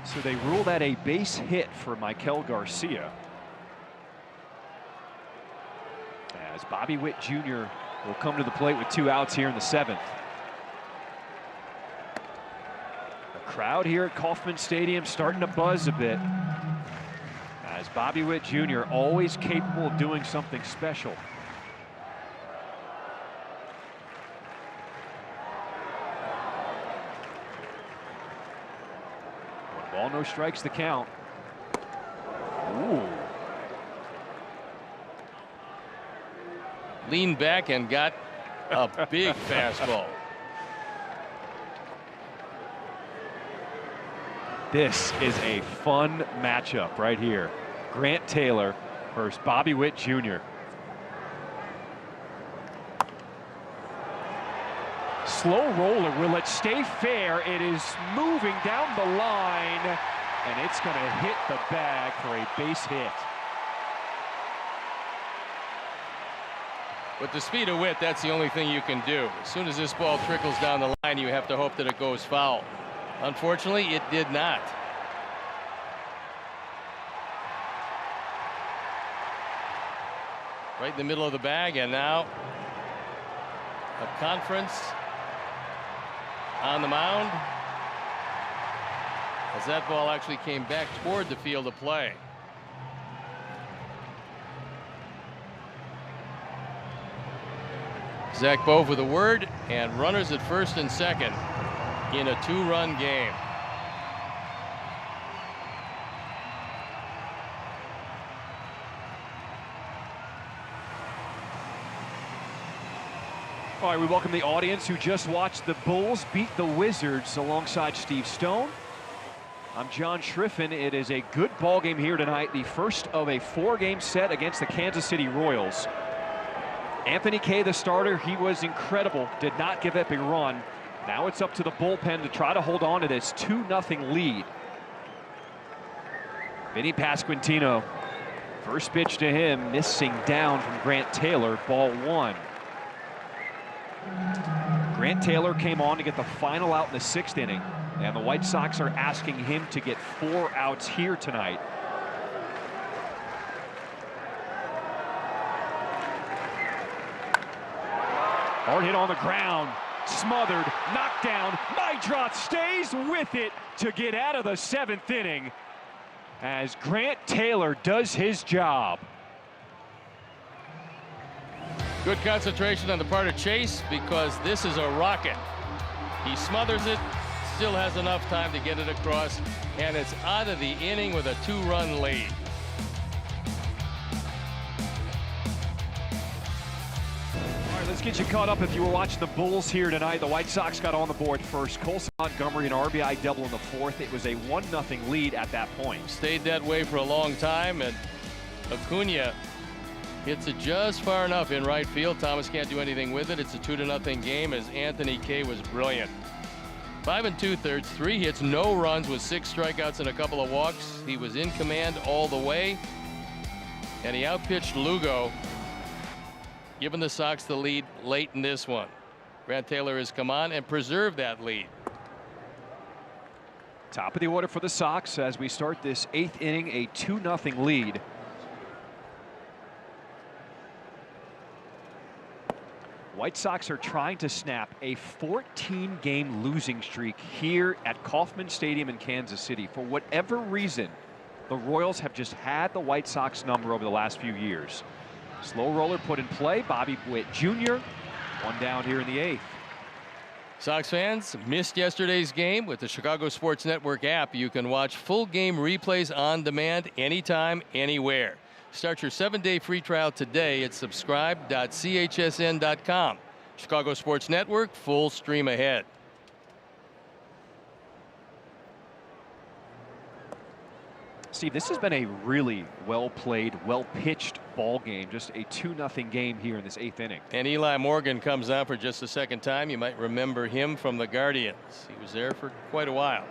So they rule that a base hit for Michael Garcia. As Bobby Witt Jr. will come to the plate with 2 outs here in the 7th. The crowd here at Kauffman Stadium starting to buzz a bit, as Bobby Witt Jr. always capable of doing something special. One ball, no strikes, the count. Ooh. Leaned back and got a big fastball. This is a fun matchup right here. Grant Taylor versus Bobby Witt Jr. Slow roller. Will it stay fair? It is moving down the line, and it's going to hit the bag for a base hit. With the speed of Witt, that's the only thing you can do. As soon as this ball trickles down the line, you have to hope that it goes foul. Unfortunately, it did not. Right in the middle of the bag, and now a conference on the mound as that ball actually came back toward the field of play. Zach Bove with a word, and runners at first and second in a 2-run game. All right, we welcome the audience who just watched the Bulls beat the Wizards alongside Steve Stone. I'm John Schriffen. It is a good ball game here tonight, the first of a 4-game set against the Kansas City Royals. Anthony Kay, the starter, he was incredible, did not give up a run. Now it's up to the bullpen to try to hold on to this 2-0 lead. Vinny Pasquantino, first pitch to him, missing down from Grant Taylor, ball 1. Grant Taylor came on to get the final out in the 6th inning, and the White Sox are asking him to get 4 outs here tonight. Hard hit on the ground, smothered, knocked down. Neidroth stays with it to get out of the 7th inning as Grant Taylor does his job. Good concentration on the part of Chase, because this is a rocket. He smothers it, still has enough time to get it across, and it's out of the inning with a 2-run lead. All right, Let's get you caught up if you were watching the Bulls here tonight. The White Sox got on the board first. Colson Montgomery, an RBI double in the fourth. It was a 1-0 lead at that point. Stayed that way for a long time, and Acuna hits it just far enough in right field. Thomas can't do anything with it. It's a 2-0 game as Anthony Kay was brilliant. 5 2/3, 3 hits, no runs with 6 strikeouts and a couple of walks. He was in command all the way, and he outpitched Lugo, giving the Sox the lead late in this one. Grant Taylor has come on and preserved that lead. Top of the order for the Sox as we start this 8th inning, a 2-0 lead. White Sox are trying to snap a 14-game losing streak here at Kauffman Stadium in Kansas City. For whatever reason, the Royals have just had the White Sox number over the last few years. Slow roller put in play. Bobby Witt Jr. one down here in the 8th. Sox fans missed yesterday's game. With the Chicago Sports Network app, you can watch full game replays on demand anytime, anywhere. Start your 7-day free trial today at subscribe.chsn.com. Chicago Sports Network, full stream ahead. Steve, this has been a really well-played, well-pitched ball game. Just a 2-0 game here in this 8th inning. And Eli Morgan comes on for just the second time. You might remember him from the Guardians. He was there for quite a while.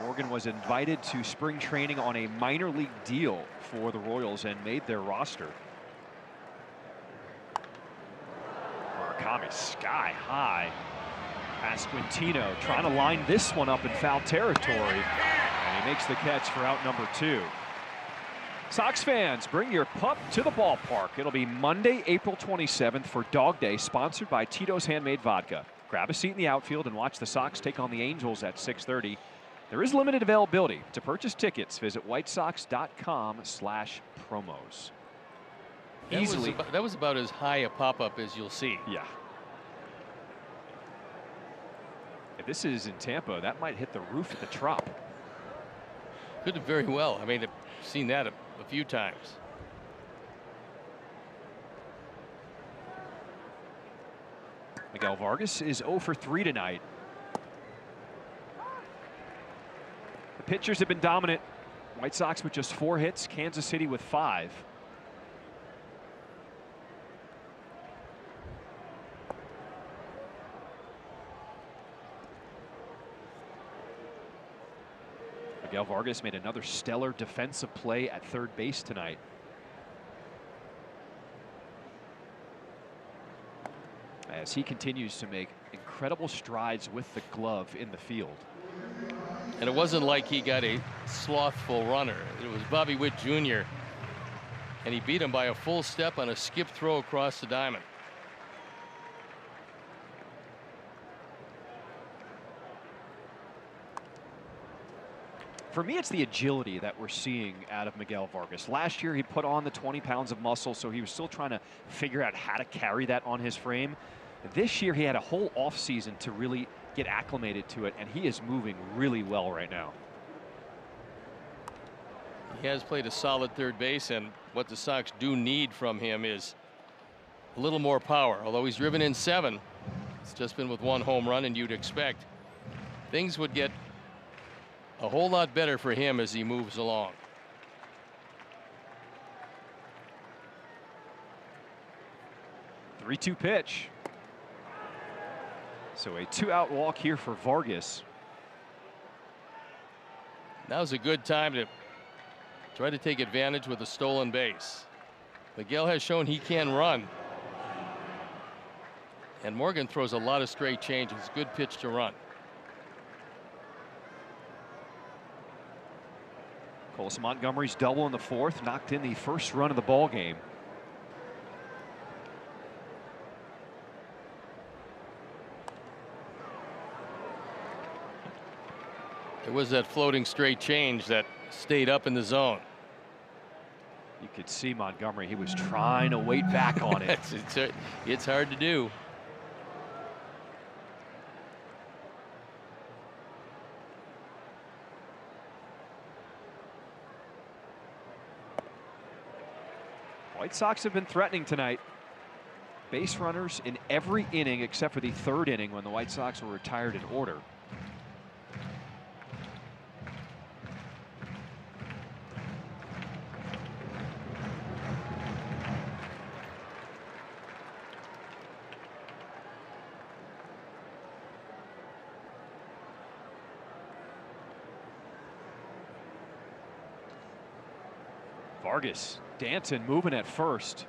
Morgan was invited to spring training on a minor league deal for the Royals and made their roster. Murakami sky high. Pasquantino trying to line this one up in foul territory. And he makes the catch for out number 2. Sox fans, bring your pup to the ballpark. It'll be Monday, April 27th for Dog Day, sponsored by Tito's Handmade Vodka. Grab a seat in the outfield and watch the Sox take on the Angels at 6:30. There is limited availability. To purchase tickets, visit whitesox.com/promos. Easily. That was about as high a pop-up as you'll see. Yeah. If this is in Tampa, that might hit the roof at the Trop. Could have very well. I mean, I've seen that a few times. Miguel Vargas is 0 for 3 tonight. The pitchers have been dominant. White Sox with just 4 hits, Kansas City with 5. Miguel Vargas made another stellar defensive play at third base tonight. As he continues to make incredible strides with the glove in the field. And it wasn't like he got a slothful runner. It was Bobby Witt Jr. And he beat him by a full step on a skip throw across the diamond. For me, it's the agility that we're seeing out of Miguel Vargas. Last year, he put on the 20 pounds of muscle, so he was still trying to figure out how to carry that on his frame. This year, he had a whole offseason to really get acclimated to it, and he is moving really well right now. He has played a solid third base, and what the Sox do need from him is a little more power. Although he's driven in 7, it's just been with 1 home run, and you'd expect things would get a whole lot better for him as he moves along. The 3-2 pitch. So a 2-out walk here for Vargas. Now's a good time to try to take advantage with a stolen base. Miguel has shown he can run. And Morgan throws a lot of straight changes. Good pitch to run. Colson Montgomery's double in the 4th knocked in the first run of the ball game. It was that floating straight change that stayed up in the zone. You could see Montgomery. He was trying to wait back on it. It's hard to do. White Sox have been threatening tonight. Base runners in every inning except for the third inning when the White Sox were retired in order. Vargas, Danton moving at first.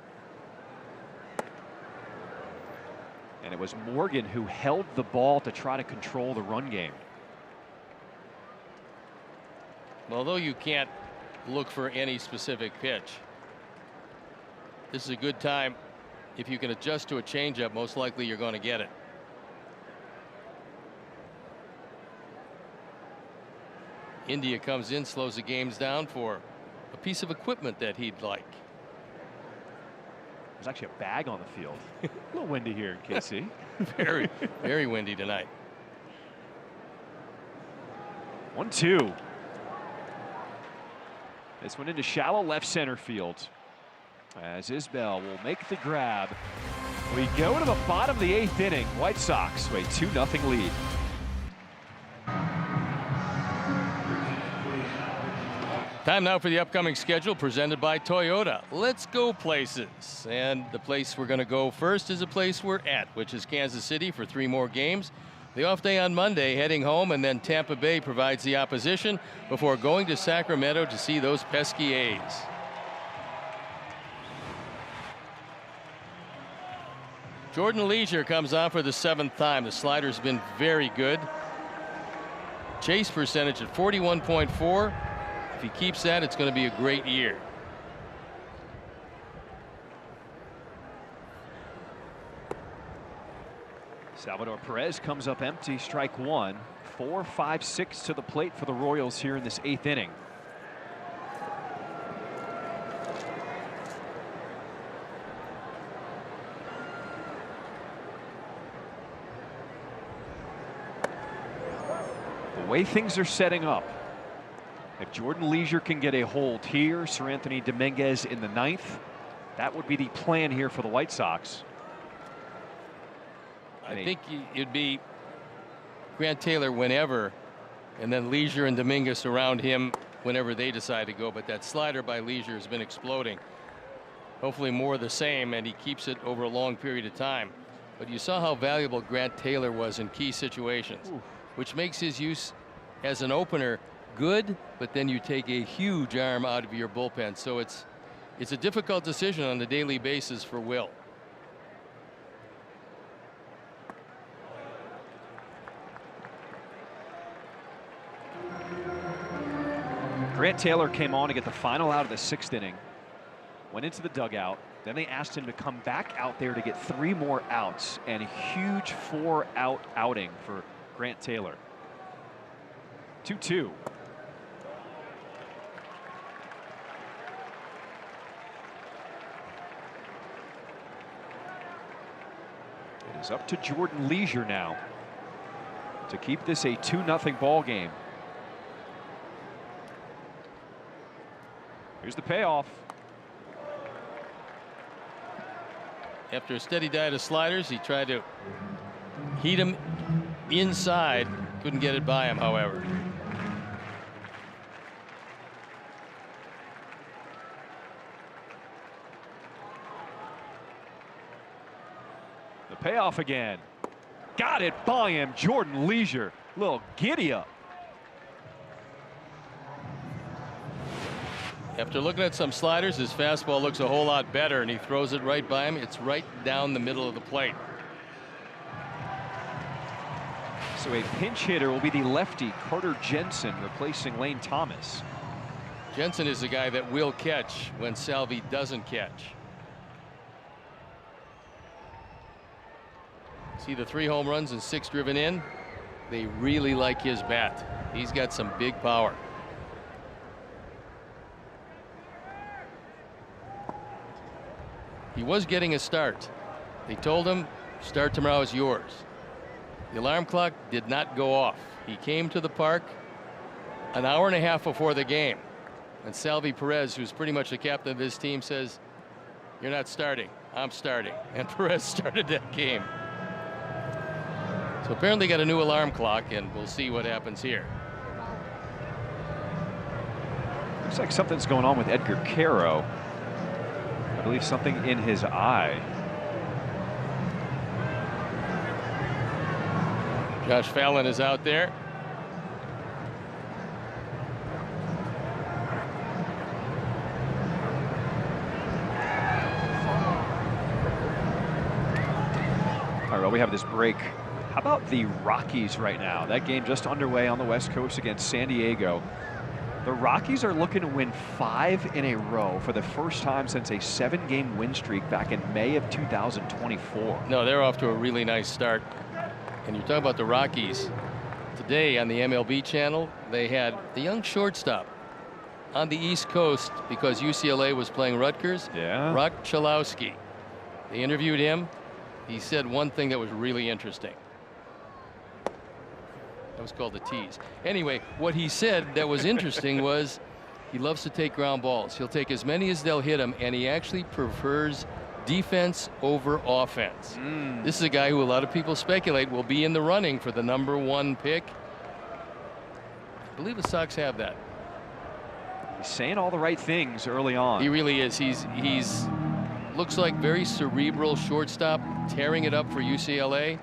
And it was Morgan who held the ball to try to control the run game. Although you can't look for any specific pitch, this is a good time. If you can adjust to a changeup, most likely you're going to get it. India comes in, slows the games down for a piece of equipment that he'd like. There's actually a bag on the field. A little windy here in KC. Very, very windy tonight. 1-2. This one into shallow left center field. As Isbell will make the grab. We go to the bottom of the 8th inning. White Sox with a 2-0 lead. Time now for the upcoming schedule presented by Toyota. Let's go places. And the place we're going to go first is a place we're at, which is Kansas City for 3 more games. The off day on Monday, heading home, and then Tampa Bay provides the opposition before going to Sacramento to see those pesky A's. Jordan Leisure comes on for the 7th time. The slider's been very good. Chase percentage at 41.4. If he keeps that, it's going to be a great year. Salvador Perez comes up empty, strike 1. 4, 5, 6 to the plate for the Royals here in this 8th inning. The way things are setting up, if Jordan Leisure can get a hold here, Sir Anthony Dominguez in the 9th, that would be the plan here for the White Sox. I think it'd be Grant Taylor whenever, and then Leisure and Dominguez around him whenever they decide to go. But that slider by Leisure has been exploding. Hopefully more of the same, and he keeps it over a long period of time. But you saw how valuable Grant Taylor was in key situations, which makes his use as an opener good, but then you take a huge arm out of your bullpen. So it's a difficult decision on a daily basis for Will. Grant Taylor came on to get the final out of the 6th inning, went into the dugout. Then they asked him to come back out there to get 3 more outs, and a huge 4-out outing for Grant Taylor. 2-2. It is up to Jordan Leisure now to keep this a 2-0 ball game. Here's the payoff. After a steady diet of sliders, he tried to heat him inside. Couldn't get it by him, however. The payoff again. Got it by him, Jordan Leisure. Little giddy up. After looking at some sliders, his fastball looks a whole lot better, and he throws it right by him. It's right down the middle of the plate. So a pinch hitter will be the lefty Carter Jensen, replacing Lane Thomas. Jensen is the guy that will catch when Salvi doesn't catch. See the 3 home runs and 6 driven in? They really like his bat. He's got some big power. He was getting a start. They told him, start tomorrow is yours. The alarm clock did not go off. He came to the park an hour and a half before the game. And Salvi Perez, who's pretty much the captain of this team, says, You're not starting. I'm starting. And Perez started that game. So apparently got a new alarm clock, and we'll see what happens here. Looks like something's going on with Edgar Caro. I believe something in his eye. Josh Fallon is out there. All right, well, we have this break. How about the Rockies right now? That game just underway on the West Coast against San Diego. The Rockies are looking to win 5 in a row for the first time since a 7-game win streak back in May of 2024. No, they're off to a really nice start. And you're talking about the Rockies. Today on the MLB channel, they had the young shortstop on the East Coast because UCLA was playing Rutgers. Yeah. Rock Chalowski. They interviewed him. He said one thing that was really interesting. That was called the tease. Anyway, what he said that was interesting was he loves to take ground balls. He'll take as many as they'll hit him, and he actually prefers defense over offense. This is a guy who a lot of people speculate will be in the running for the #1 pick. I believe the Sox have that. He's saying all the right things early on. He really is. He's looks like very cerebral shortstop, tearing it up for UCLA.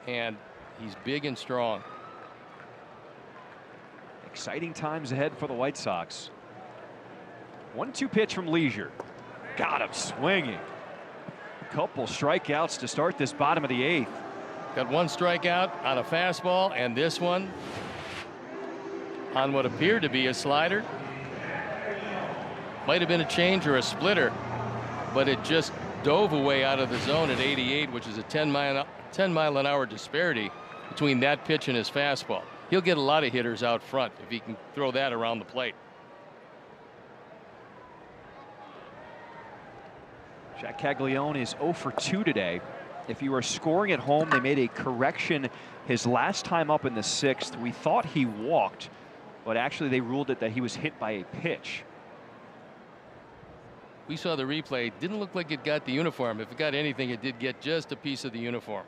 And he's big and strong. Exciting times ahead for the White Sox. 1-2 pitch from Leisure. Got him swinging. A couple strikeouts to start this bottom of the 8th. Got one strikeout on a fastball, and this one on what appeared to be a slider. Might have been a change or a splitter, but it just dove away out of the zone at 88, which is a 10-mile-an-hour disparity between that pitch and his fastball. He'll get a lot of hitters out front if he can throw that around the plate. Jack Caglione is 0 for 2 today. If you are scoring at home, they made a correction his last time up in the 6th. We thought he walked, but actually they ruled it that he was hit by a pitch. We saw the replay. Didn't look like it got the uniform. If it got anything, it did get just a piece of the uniform.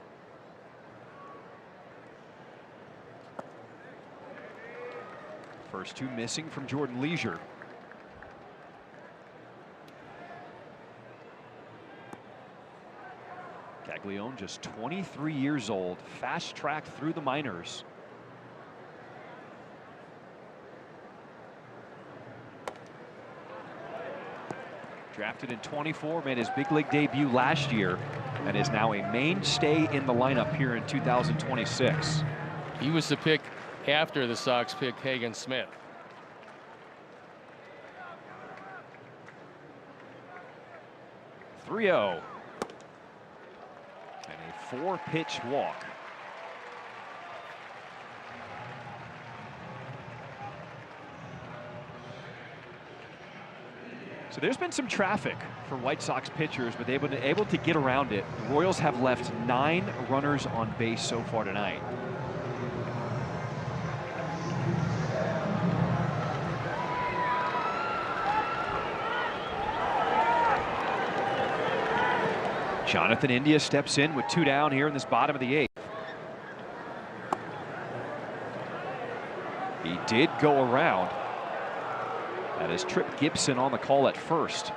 First 2 missing from Jordan Leisure. Caglione, just 23 years old, fast tracked through the minors. Drafted in 24, made his big league debut last year, and is now a mainstay in the lineup here in 2026. He was the pick after the Sox picked Hagen Smith. .30 and a 4-pitch walk. So there's been some traffic for White Sox pitchers, but they've been able to get around it. The Royals have left 9 runners on base so far tonight. Jonathan India steps in with 2 down here in this bottom of the 8th. He did go around. That is Trip Gibson on the call at first.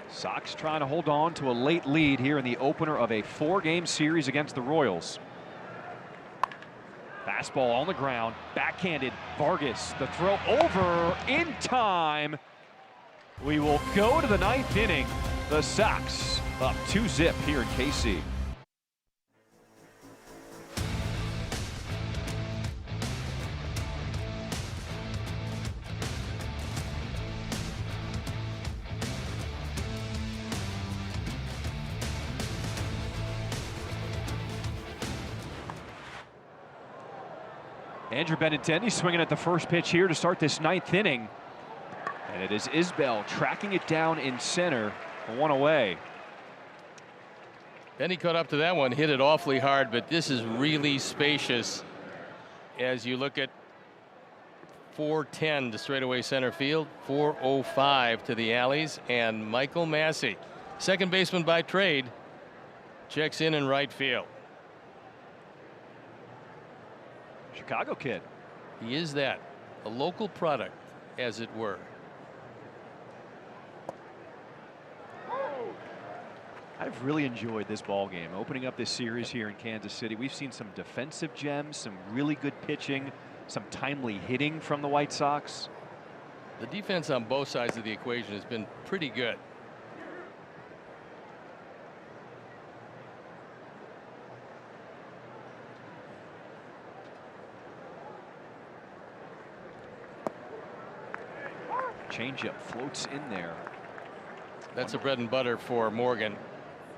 Sox trying to hold on to a late lead here in the opener of a 4-game series against the Royals. Fastball on the ground, backhanded. Vargas, the throw over in time. We will go to the 9th inning. The Sox up 2-0 here in KC. Andrew Benintendi swinging at the first pitch here to start this 9th inning. And it is Isbell tracking it down in center. One away. Then he caught up to that one, hit it awfully hard, but this is really spacious as you look at 410 to straightaway center field, 405 to the alleys, and Michael Massey, second baseman by trade, checks in right field. Chicago kid. He is that, a local product, as it were. I've really enjoyed this ball game, opening up this series here in Kansas City. We've seen some defensive gems, some really good pitching, some timely hitting from the White Sox. The defense on both sides of the equation has been pretty good. Changeup floats in there. That's a bread and butter for Morgan.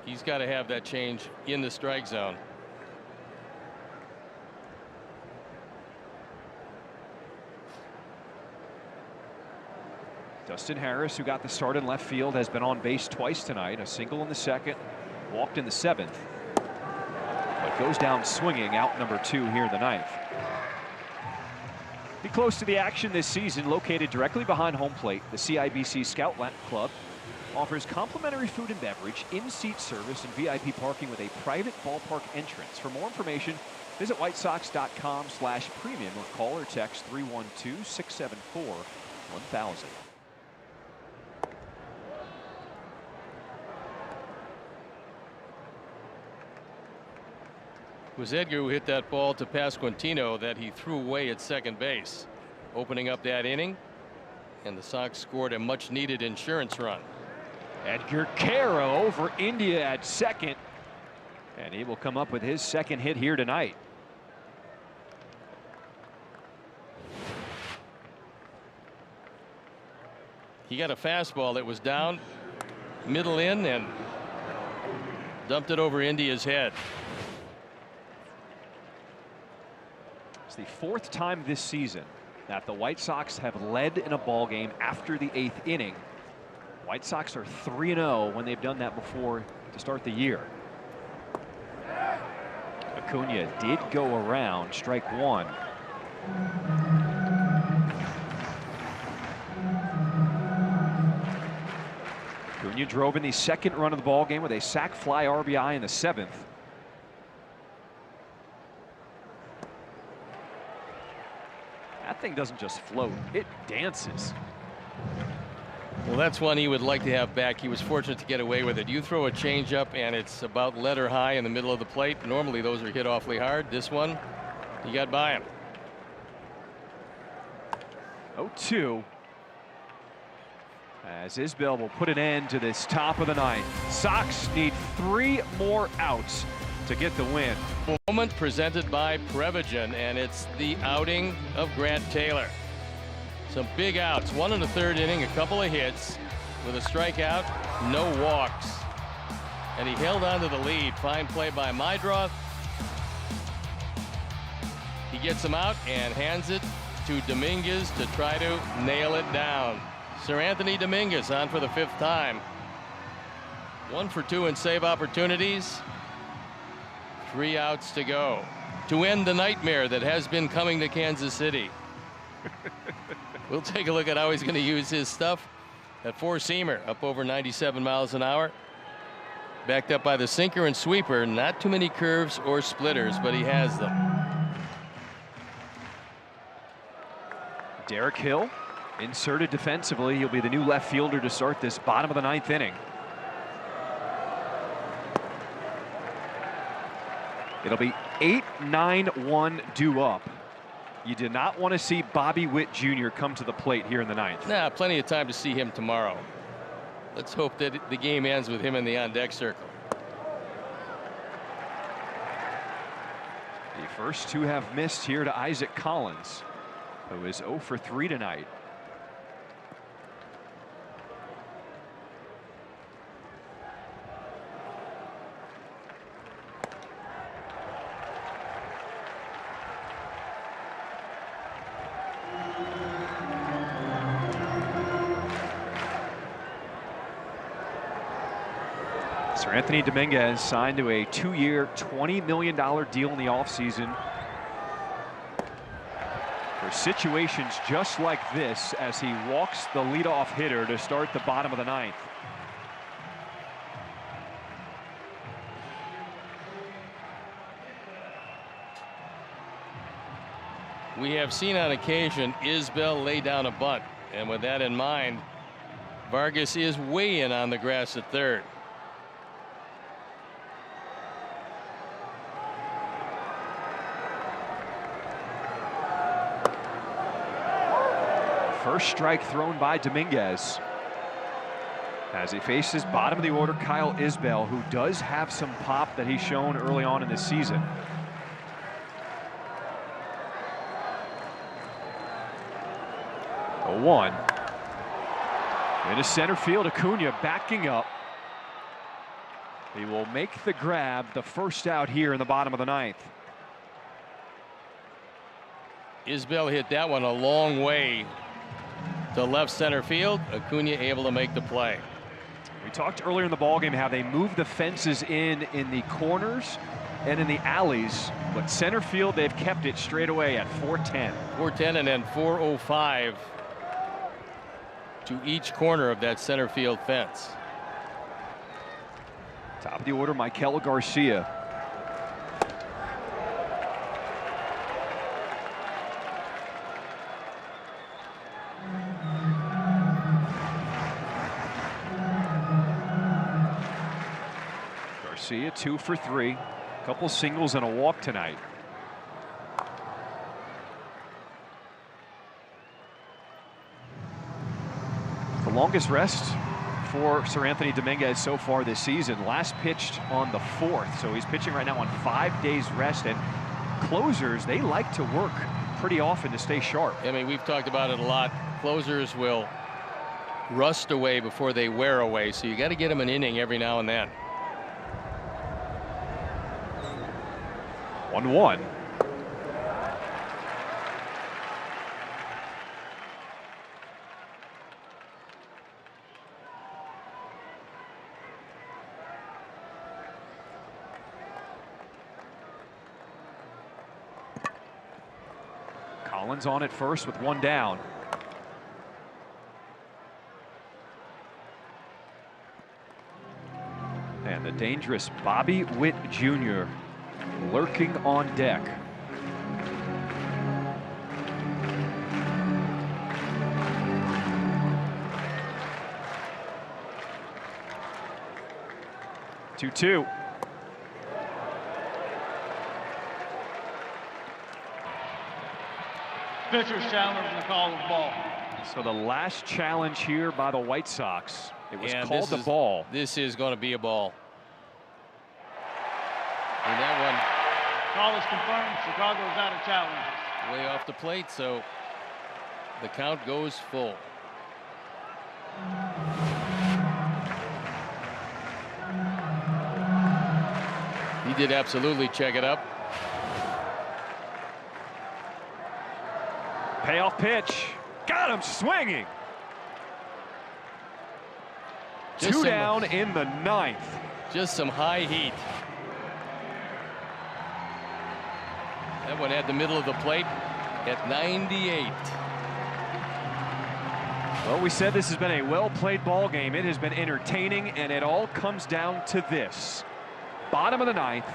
He's got to have that change in the strike zone. Dustin Harris, who got the start in left field, has been on base twice tonight. A single in the 2nd, walked in the 7th, but goes down swinging out number 2 here in the 9th. Be close to the action this season. Located directly behind home plate, the CIBC Scout Club offers complimentary food and beverage, in-seat service, and VIP parking with a private ballpark entrance. For more information, visit whitesox.com/premium or call or text 312-674-1000. It was Edgar who hit that ball to Pasquantino that he threw away at second base, opening up that inning, and the Sox scored a much-needed insurance run. Edgar Caro over India at second, and he will come up with his second hit here tonight. He got a fastball that was down, middle in, and dumped it over India's head. It's the 4th time this season that the White Sox have led in a ball game after the 8th inning. White Sox are 3-0 when they've done that before to start the year. Acuna did go around, strike 1. Acuna drove in the 2nd run of the ball game with a sac fly RBI in the 7th. That thing doesn't just float, it dances. Well, that's one he would like to have back. He was fortunate to get away with it. You throw a changeup and it's about letter high in the middle of the plate. Normally those are hit awfully hard. This one, he got by him. 0-2. As Isbell will put an end to this top of the 9th. Sox need 3 more outs to get the win. Moment presented by Prevagen, and it's the outing of Grant Taylor. Some big outs, 1 in the 3rd inning, a couple of hits with a strikeout, no walks, and he held on to the lead. Fine play by Mydroth. He gets him out and hands it to Dominguez to try to nail it down. Sir Anthony Dominguez on for the 5th time. 1 for 2 in save opportunities. 3 outs to go to end the nightmare that has been coming to Kansas City. We'll take a look at how he's going to use his stuff. That 4-seamer up over 97 miles an hour. Backed up by the sinker and sweeper. Not too many curves or splitters, but he has them. Derek Hill inserted defensively. He'll be the new left fielder to start this bottom of the 9th inning. It'll be 8-9-1 due up. You did not want to see Bobby Witt Jr. come to the plate here in the 9th. Nah, plenty of time to see him tomorrow. Let's hope that the game ends with him in the on-deck circle. The first 2 have missed here to Isaac Collins, who is 0 for 3 tonight. Sir Anthony Dominguez signed to a 2-year, $20 million deal in the offseason for situations just like this as he walks the leadoff hitter to start the bottom of the 9th. We have seen on occasion Isbell lay down a bunt, and with that in mind, Vargas is way in on the grass at third. First strike thrown by Dominguez as he faces bottom of the order Kyle Isbell, who does have some pop that he's shown early on in this season. A 1 into center field. Acuna backing up. He will make the grab, the first out here in the bottom of the 9th. Isbell hit that one a long way to left center field. Acuna able to make the play. We talked earlier in the ballgame how they moved the fences in the corners and in the alleys, but center field they've kept it straight away at 410. 410 and then 405 to each corner of that center field fence. Top of the order, Michael Garcia. Garcia 2 for 3. A couple singles and a walk tonight. The longest rest for Sir Anthony Dominguez so far this season. Last pitched on the 4th, so he's pitching right now on 5 days rest. And closers, they like to work pretty often to stay sharp. I mean, we've talked about it a lot. Closers will rust away before they wear away, so you got to get them an inning every now and then. 1-1. Collins on at first with 1 down. And the dangerous Bobby Witt Jr. lurking on deck. Two. Pitcher's challenge and the call of ball. So the last challenge here by the White Sox, it was And called the ball. This is going to be a ball. And that Call is confirmed. Chicago's out of challenges. one way off the plate, so the count goes full. He did absolutely check it up. Payoff pitch. Got him swinging. Just 2 some- down in the 9th. Just some high heat. That one had the middle of the plate at 98. Well, we said this has been a well-played ball game. It has been entertaining, and it all comes down to this. Bottom of the 9th,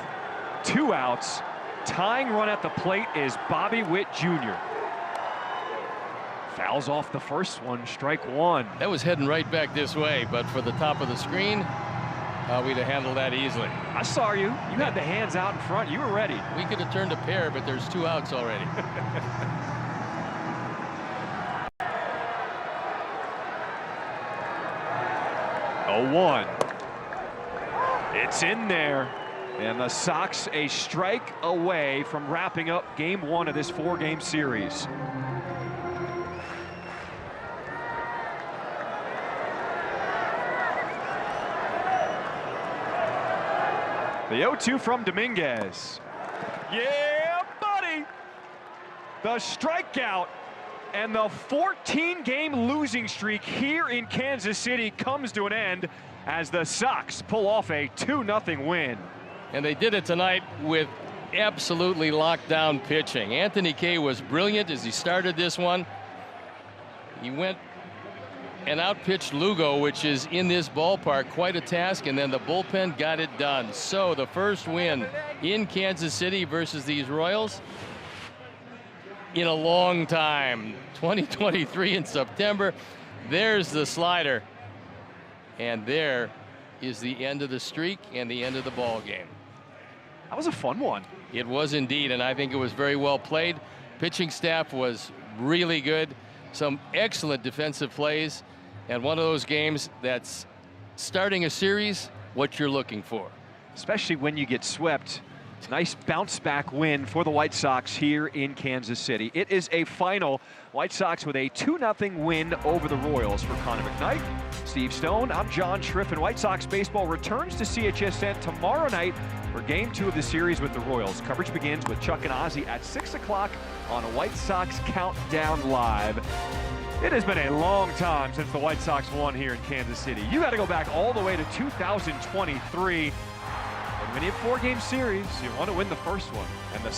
2 outs. Tying run at the plate is Bobby Witt Jr. Fouls off the first one, strike 1. That was heading right back this way, but for the top of the screen, we'd have handled that easily. I saw you. You had the hands out in front. You were ready. We could have turned a pair, but there's 2 outs already. Oh, 1. It's in there. And the Sox a strike away from wrapping up game 1 of this 4-game series. The 0-2 from Dominguez. Yeah, buddy. The strikeout. And the 14-game losing streak here in Kansas City comes to an end as the Sox pull off a 2-0 win. And they did it tonight with absolutely locked down pitching. Anthony Kay was brilliant as he started this one. He went and outpitched Lugo, which is in this ballpark quite a task, and then the bullpen got it done. So the first win in Kansas City versus these Royals in a long time. 2023 in September. There's the slider, and there is the end of the streak and the end of the ball game. That was a fun one. It was indeed, and I think it was very well played. Pitching staff was really good. Some excellent defensive plays, and one of those games that's starting a series, what you're looking for. Especially when you get swept. Nice bounce back win for the White Sox here in Kansas City. It is a final. White Sox with a 2-0 win over the Royals. For Connor McKnight, Steve Stone, I'm John Schriffen. White Sox baseball returns to CHSN tomorrow night for Game 2 of the series with the Royals. Coverage begins with Chuck and Ozzie at 6 o'clock on a White Sox Countdown Live. It has been a long time since the White Sox won here in Kansas City. You got to go back all the way to 2023. And when you have 4-game series, you want to win the first one. And the